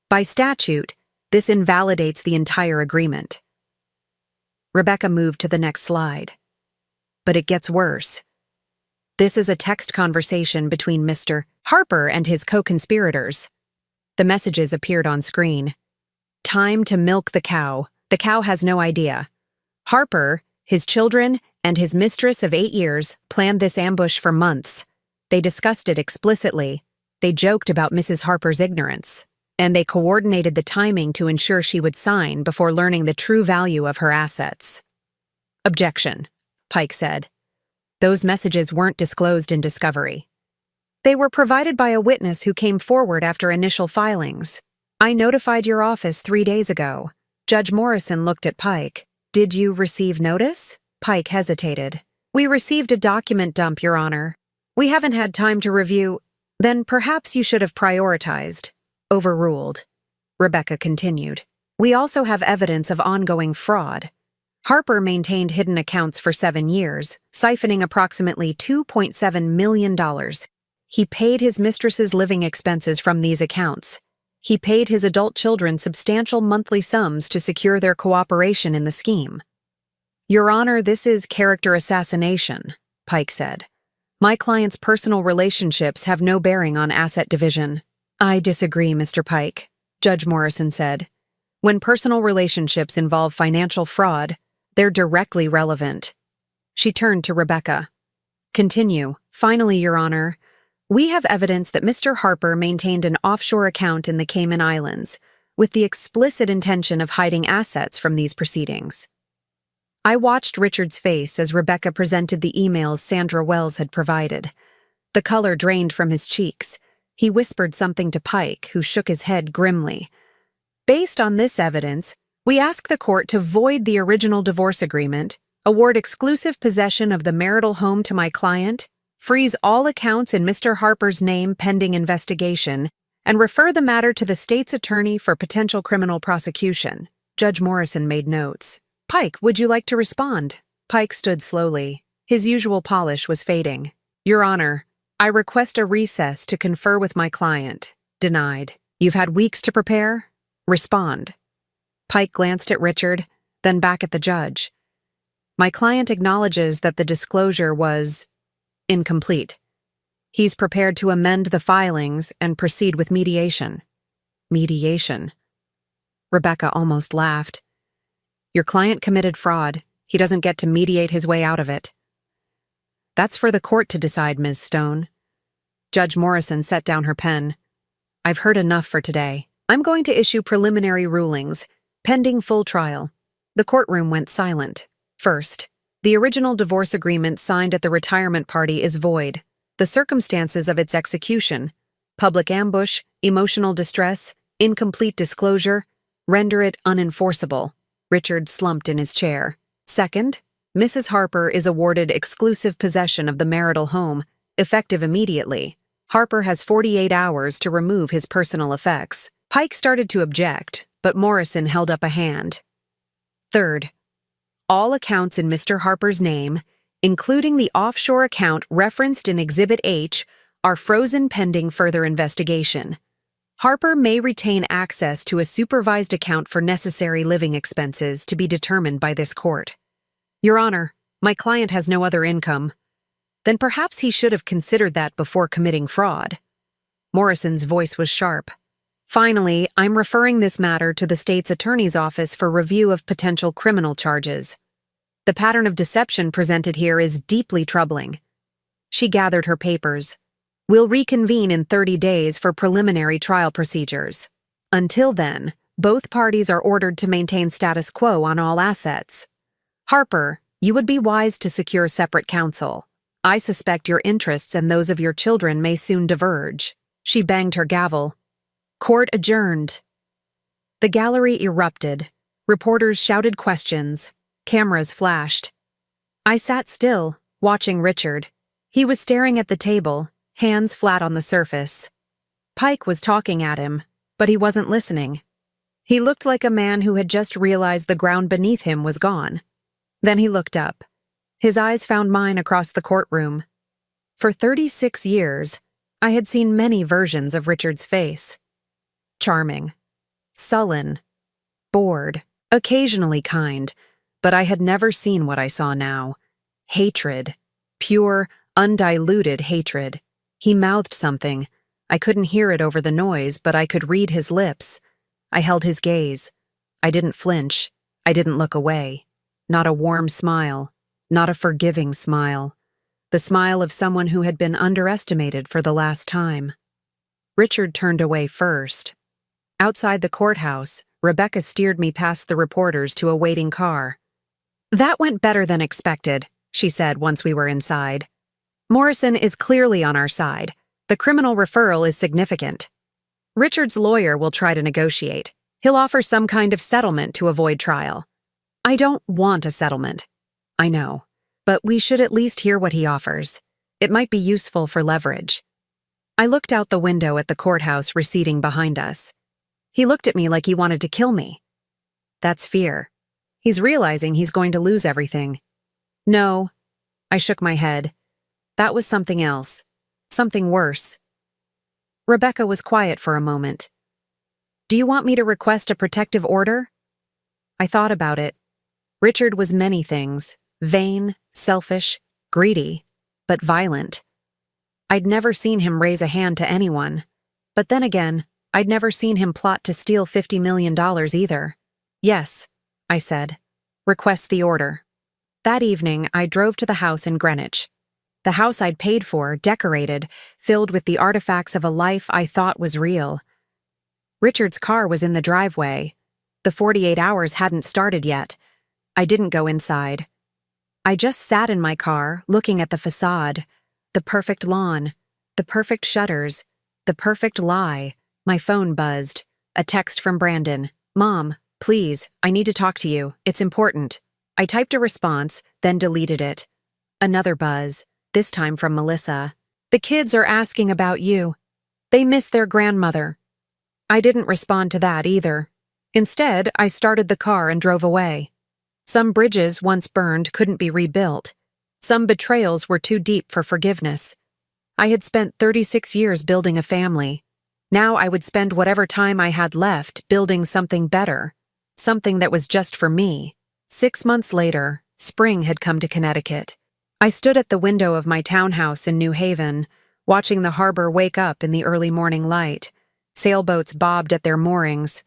By statute, this invalidates the entire agreement. Rebecca moved to the next slide. But it gets worse. This is a text conversation between Mr. Harper and his co-conspirators. The messages appeared on screen. Time to milk the cow. The cow has no idea. Harper, his children, and his mistress of 8 years planned this ambush for months. They discussed it explicitly. They joked about Mrs. Harper's ignorance. And they coordinated the timing to ensure she would sign before learning the true value of her assets. Objection, Pike said. Those messages weren't disclosed in discovery. They were provided by a witness who came forward after initial filings. I notified your office 3 days ago. Judge Morrison looked at Pike. Did you receive notice? Pike hesitated. We received a document dump, Your Honor. We haven't had time to review. Then perhaps you should have prioritized. Overruled. Rebecca continued. We also have evidence of ongoing fraud. Harper maintained hidden accounts for 7 years, siphoning approximately $2.7 million. He paid his mistress's living expenses from these accounts. He paid his adult children substantial monthly sums to secure their cooperation in the scheme. Your Honor, this is character assassination, Pike said. My client's personal relationships have no bearing on asset division. I disagree, Mr. Pike, Judge Morrison said. When personal relationships involve financial fraud, they're directly relevant. She turned to Rebecca. Continue. Finally, Your Honor, we have evidence that Mr. Harper maintained an offshore account in the Cayman Islands, with the explicit intention of hiding assets from these proceedings. I watched Richard's face as Rebecca presented the emails Sandra Wells had provided. The color drained from his cheeks. He whispered something to Pike, who shook his head grimly. Based on this evidence, we ask the court to void the original divorce agreement, award exclusive possession of the marital home to my client, freeze all accounts in Mr. Harper's name pending investigation, and refer the matter to the state's attorney for potential criminal prosecution. Judge Morrison made notes. Pike, would you like to respond? Pike stood slowly. His usual polish was fading. Your Honor, I request a recess to confer with my client. Denied. You've had weeks to prepare? Respond. Pike glanced at Richard, then back at the judge. My client acknowledges that the disclosure was incomplete. He's prepared to amend the filings and proceed with mediation. Mediation? Rebecca almost laughed. Your client committed fraud. He doesn't get to mediate his way out of it. That's for the court to decide, Ms. Stone. Judge Morrison set down her pen. I've heard enough for today. I'm going to issue preliminary rulings, pending full trial. The courtroom went silent. First, the original divorce agreement signed at the retirement party is void. The circumstances of its execution, public ambush, emotional distress, incomplete disclosure, render it unenforceable. Richard slumped in his chair. Second, Mrs. Harper is awarded exclusive possession of the marital home, effective immediately. Harper has 48 hours to remove his personal effects. Pike started to object, but Morrison held up a hand. Third, all accounts in Mr. Harper's name, including the offshore account referenced in Exhibit H, are frozen pending further investigation. Harper may retain access to a supervised account for necessary living expenses to be determined by this court. Your Honor, my client has no other income. Then perhaps he should have considered that before committing fraud. Morrison's voice was sharp. Finally, I'm referring this matter to the state's attorney's office for review of potential criminal charges. The pattern of deception presented here is deeply troubling. She gathered her papers. We'll reconvene in 30 days for preliminary trial procedures. Until then, both parties are ordered to maintain status quo on all assets. Harper, you would be wise to secure separate counsel. I suspect your interests and those of your children may soon diverge. She banged her gavel. Court adjourned. The gallery erupted. Reporters shouted questions. Cameras flashed. I sat still, watching Richard. He was staring at the table, hands flat on the surface. Pike was talking at him, but he wasn't listening. He looked like a man who had just realized the ground beneath him was gone. Then he looked up. His eyes found mine across the courtroom. For 36 years, I had seen many versions of Richard's face. Charming, sullen, bored, occasionally kind, but I had never seen what I saw now. Hatred. Pure, undiluted hatred. He mouthed something. I couldn't hear it over the noise, but I could read his lips. I held his gaze. I didn't flinch. I didn't look away. Not a warm smile. Not a forgiving smile. The smile of someone who had been underestimated for the last time. Richard turned away first. Outside the courthouse, Rebecca steered me past the reporters to a waiting car. That went better than expected, she said once we were inside. Morrison is clearly on our side. The criminal referral is significant. Richard's lawyer will try to negotiate. He'll offer some kind of settlement to avoid trial. I don't want a settlement. I know, but we should at least hear what he offers. It might be useful for leverage. I looked out the window at the courthouse receding behind us. He looked at me like he wanted to kill me. That's fear. He's realizing he's going to lose everything. No, I shook my head. That was something else. Something worse. Rebecca was quiet for a moment. Do you want me to request a protective order? I thought about it. Richard was many things. Vain, selfish, greedy, but violent. I'd never seen him raise a hand to anyone. But then again, I'd never seen him plot to steal $50 million either. Yes, I said. Request the order. That evening, I drove to the house in Greenwich. The house I'd paid for, decorated, filled with the artifacts of a life I thought was real. Richard's car was in the driveway. The 48 hours hadn't started yet. I didn't go inside. I just sat in my car, looking at the facade, the perfect lawn, the perfect shutters, the perfect lie. My phone buzzed. A text from Brandon. Mom, please, I need to talk to you. It's important. I typed a response, then deleted it. Another buzz, this time from Melissa. The kids are asking about you. They miss their grandmother. I didn't respond to that either. Instead, I started the car and drove away. Some bridges once burned couldn't be rebuilt. Some betrayals were too deep for forgiveness. I had spent 36 years building a family. Now I would spend whatever time I had left building something better, something that was just for me. 6 months later, spring had come to Connecticut. I stood at the window of my townhouse in New Haven, watching the harbor wake up in the early morning light. Sailboats bobbed at their moorings.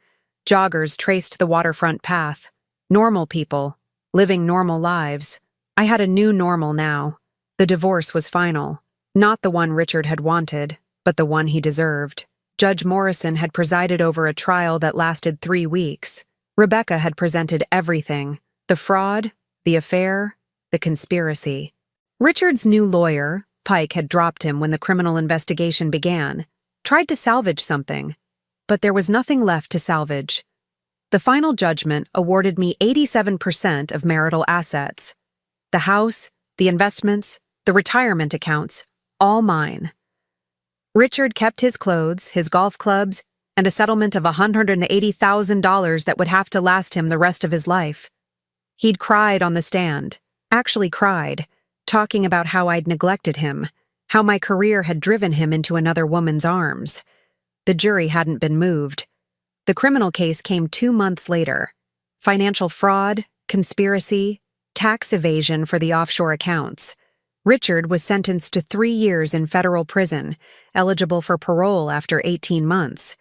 Joggers traced the waterfront path. Normal people, living normal lives. I had a new normal now. The divorce was final. Not the one Richard had wanted, but the one he deserved. Judge Morrison had presided over a trial that lasted 3 weeks. Rebecca had presented everything: the fraud, the affair, the conspiracy. Richard's new lawyer, Pike, had dropped him when the criminal investigation began, tried to salvage something, but there was nothing left to salvage. The final judgment awarded me 87% of marital assets. The house, the investments, the retirement accounts, all mine. Richard kept his clothes, his golf clubs, and a settlement of $180,000 that would have to last him the rest of his life. He'd cried on the stand, actually cried, talking about how I'd neglected him, how my career had driven him into another woman's arms. The jury hadn't been moved. The criminal case came 2 months later. Financial fraud, conspiracy, tax evasion for the offshore accounts. Richard was sentenced to 3 years in federal prison, eligible for parole after 18 months.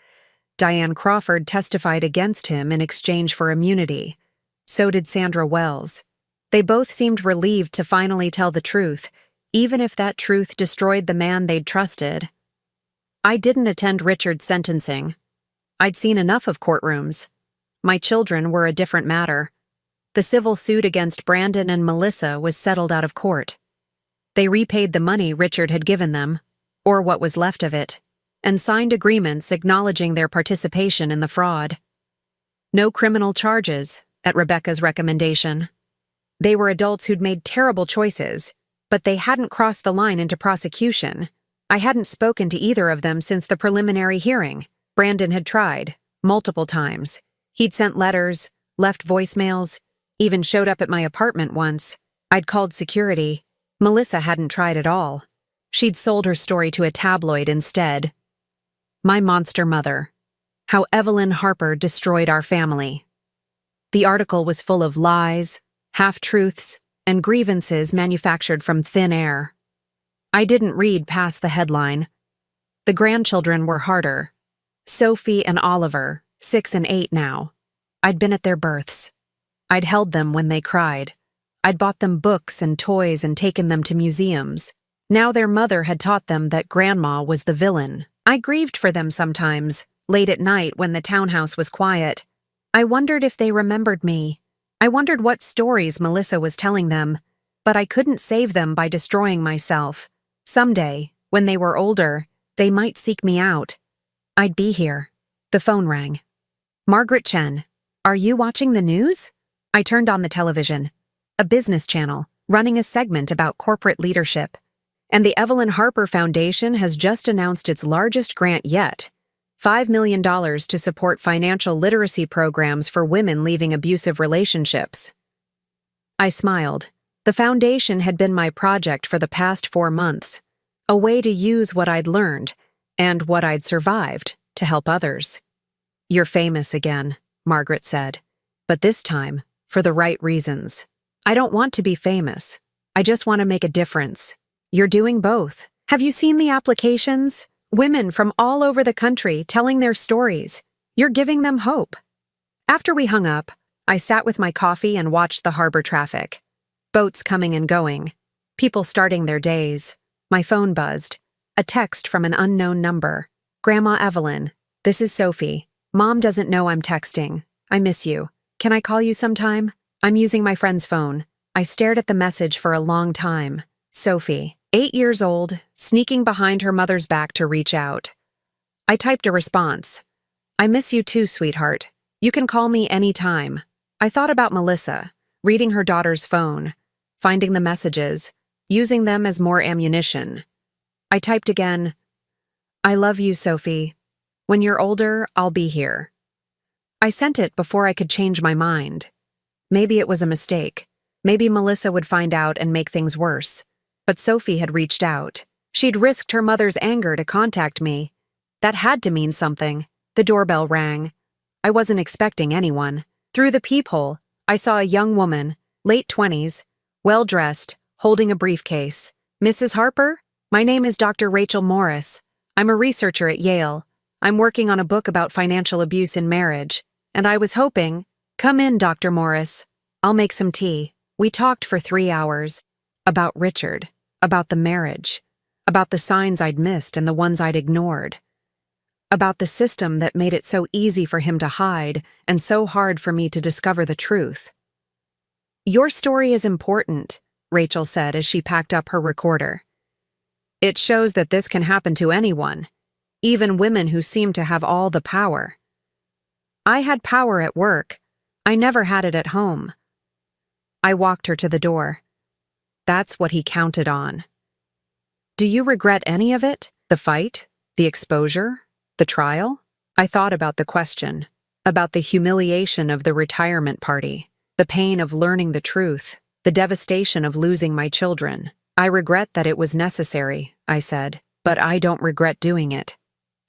Diane Crawford testified against him in exchange for immunity. So did Sandra Wells. They both seemed relieved to finally tell the truth, even if that truth destroyed the man they'd trusted. I didn't attend Richard's sentencing. I'd seen enough of courtrooms. My children were a different matter. The civil suit against Brandon and Melissa was settled out of court. They repaid the money Richard had given them, or what was left of it, and signed agreements acknowledging their participation in the fraud. No criminal charges, at Rebecca's recommendation. They were adults who'd made terrible choices, but they hadn't crossed the line into prosecution. I hadn't spoken to either of them since the preliminary hearing. Brandon had tried, multiple times. He'd sent letters, left voicemails, even showed up at my apartment once. I'd called security. Melissa hadn't tried at all. She'd sold her story to a tabloid instead. My Monster Mother. How Evelyn Harper Destroyed Our Family. The article was full of lies, half-truths, and grievances manufactured from thin air. I didn't read past the headline. The grandchildren were harder. Sophie and Oliver, 6 and 8 now. I'd been at their births. I'd held them when they cried. I'd bought them books and toys and taken them to museums. Now their mother had taught them that Grandma was the villain. I grieved for them sometimes, late at night when the townhouse was quiet. I wondered if they remembered me. I wondered what stories Melissa was telling them, but I couldn't save them by destroying myself. Someday, when they were older, they might seek me out. I'd be here. The phone rang. Margaret Chen, are you watching the news? I turned on the television. A business channel, running a segment about corporate leadership. And the Evelyn Harper Foundation has just announced its largest grant yet, $5 million to support financial literacy programs for women leaving abusive relationships. I smiled. The foundation had been my project for the past 4 months, a way to use what I'd learned and what I'd survived to help others. You're famous again, Margaret said, but this time for the right reasons. I don't want to be famous. I just want to make a difference. You're doing both. Have you seen the applications? Women from all over the country telling their stories. You're giving them hope. After we hung up, I sat with my coffee and watched the harbor traffic. Boats coming and going. People starting their days. My phone buzzed. A text from an unknown number. Grandma Evelyn, this is Sophie. Mom doesn't know I'm texting. I miss you. Can I call you sometime? I'm using my friend's phone. I stared at the message for a long time. Sophie, 8 years old, sneaking behind her mother's back to reach out. I typed a response. I miss you too, sweetheart. You can call me any time. I thought about Melissa, reading her daughter's phone, finding the messages, using them as more ammunition. I typed again, I love you, Sophie. When you're older, I'll be here. I sent it before I could change my mind. Maybe it was a mistake. Maybe Melissa would find out and make things worse. But Sophie had reached out. She'd risked her mother's anger to contact me. That had to mean something. The doorbell rang. I wasn't expecting anyone. Through the peephole, I saw a young woman, late 20s, well-dressed, holding a briefcase. Mrs. Harper? My name is Dr. Rachel Morris. I'm a researcher at Yale. I'm working on a book about financial abuse in marriage. And I was hoping, come in, Dr. Morris. I'll make some tea. We talked for 3 hours. About Richard, about the marriage, about the signs I'd missed and the ones I'd ignored, about the system that made it so easy for him to hide and so hard for me to discover the truth. Your story is important, Rachel said as she packed up her recorder. It shows that this can happen to anyone, even women who seem to have all the power. I had power at work. I never had it at home. I walked her to the door. That's what he counted on. Do you regret any of it? The fight? The exposure? The trial? I thought about the question, about the humiliation of the retirement party, the pain of learning the truth, the devastation of losing my children. I regret that it was necessary, I said, but I don't regret doing it.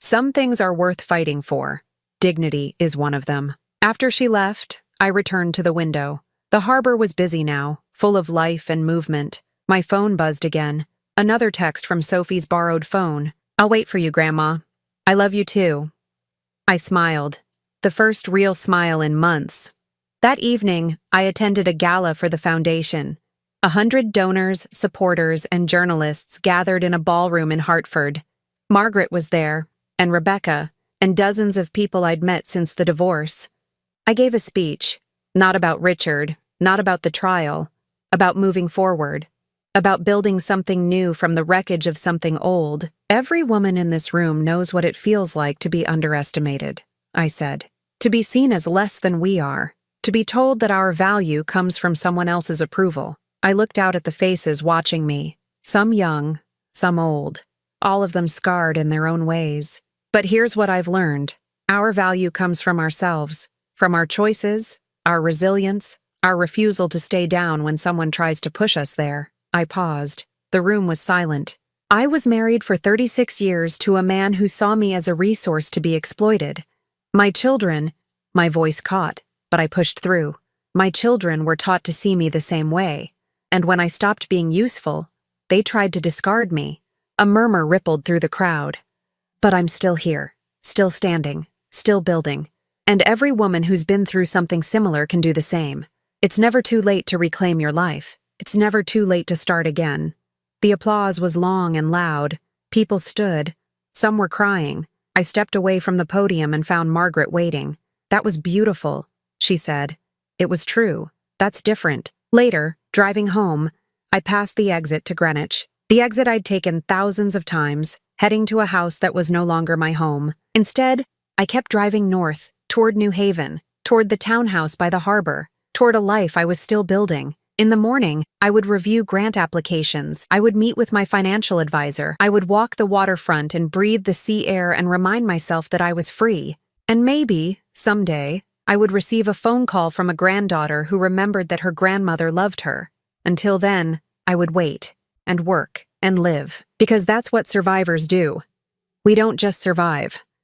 Some things are worth fighting for. Dignity is one of them. After she left, I returned to the window. The harbor was busy now, full of life and movement. My phone buzzed again. Another text from Sophie's borrowed phone. I'll wait for you, Grandma. I love you too. I smiled. The first real smile in months. That evening, I attended a gala for the foundation. 100 donors, supporters, and journalists gathered in a ballroom in Hartford. Margaret was there, and Rebecca, and dozens of people I'd met since the divorce. I gave a speech, not about Richard, not about the trial, about moving forward, about building something new from the wreckage of something old. Every woman in this room knows what it feels like to be underestimated, I said, to be seen as less than we are, to be told that our value comes from someone else's approval. I looked out at the faces watching me, some young, some old, all of them scarred in their own ways. But here's what I've learned. Our value comes from ourselves, from our choices, our resilience, our refusal to stay down when someone tries to push us there. I paused. The room was silent. I was married for 36 years to a man who saw me as a resource to be exploited. My children, my voice caught, but I pushed through. My children were taught to see me the same way. And when I stopped being useful, they tried to discard me. A murmur rippled through the crowd. But I'm still here, still standing, still building. And every woman who's been through something similar can do the same. It's never too late to reclaim your life. It's never too late to start again. The applause was long and loud. People stood. Some were crying. I stepped away from the podium and found Margaret waiting. That was beautiful, she said. It was true. That's different. Later, driving home, I passed the exit to Greenwich. The exit I'd taken thousands of times, heading to a house that was no longer my home. Instead, I kept driving north, toward New Haven, toward the townhouse by the harbor, toward a life I was still building. In the morning, I would review grant applications. I would meet with my financial advisor. I would walk the waterfront and breathe the sea air and remind myself that I was free. And maybe, someday, I would receive a phone call from a granddaughter who remembered that her grandmother loved her. Until then, I would wait, and work, and live, because that's what survivors do. We don't just survive.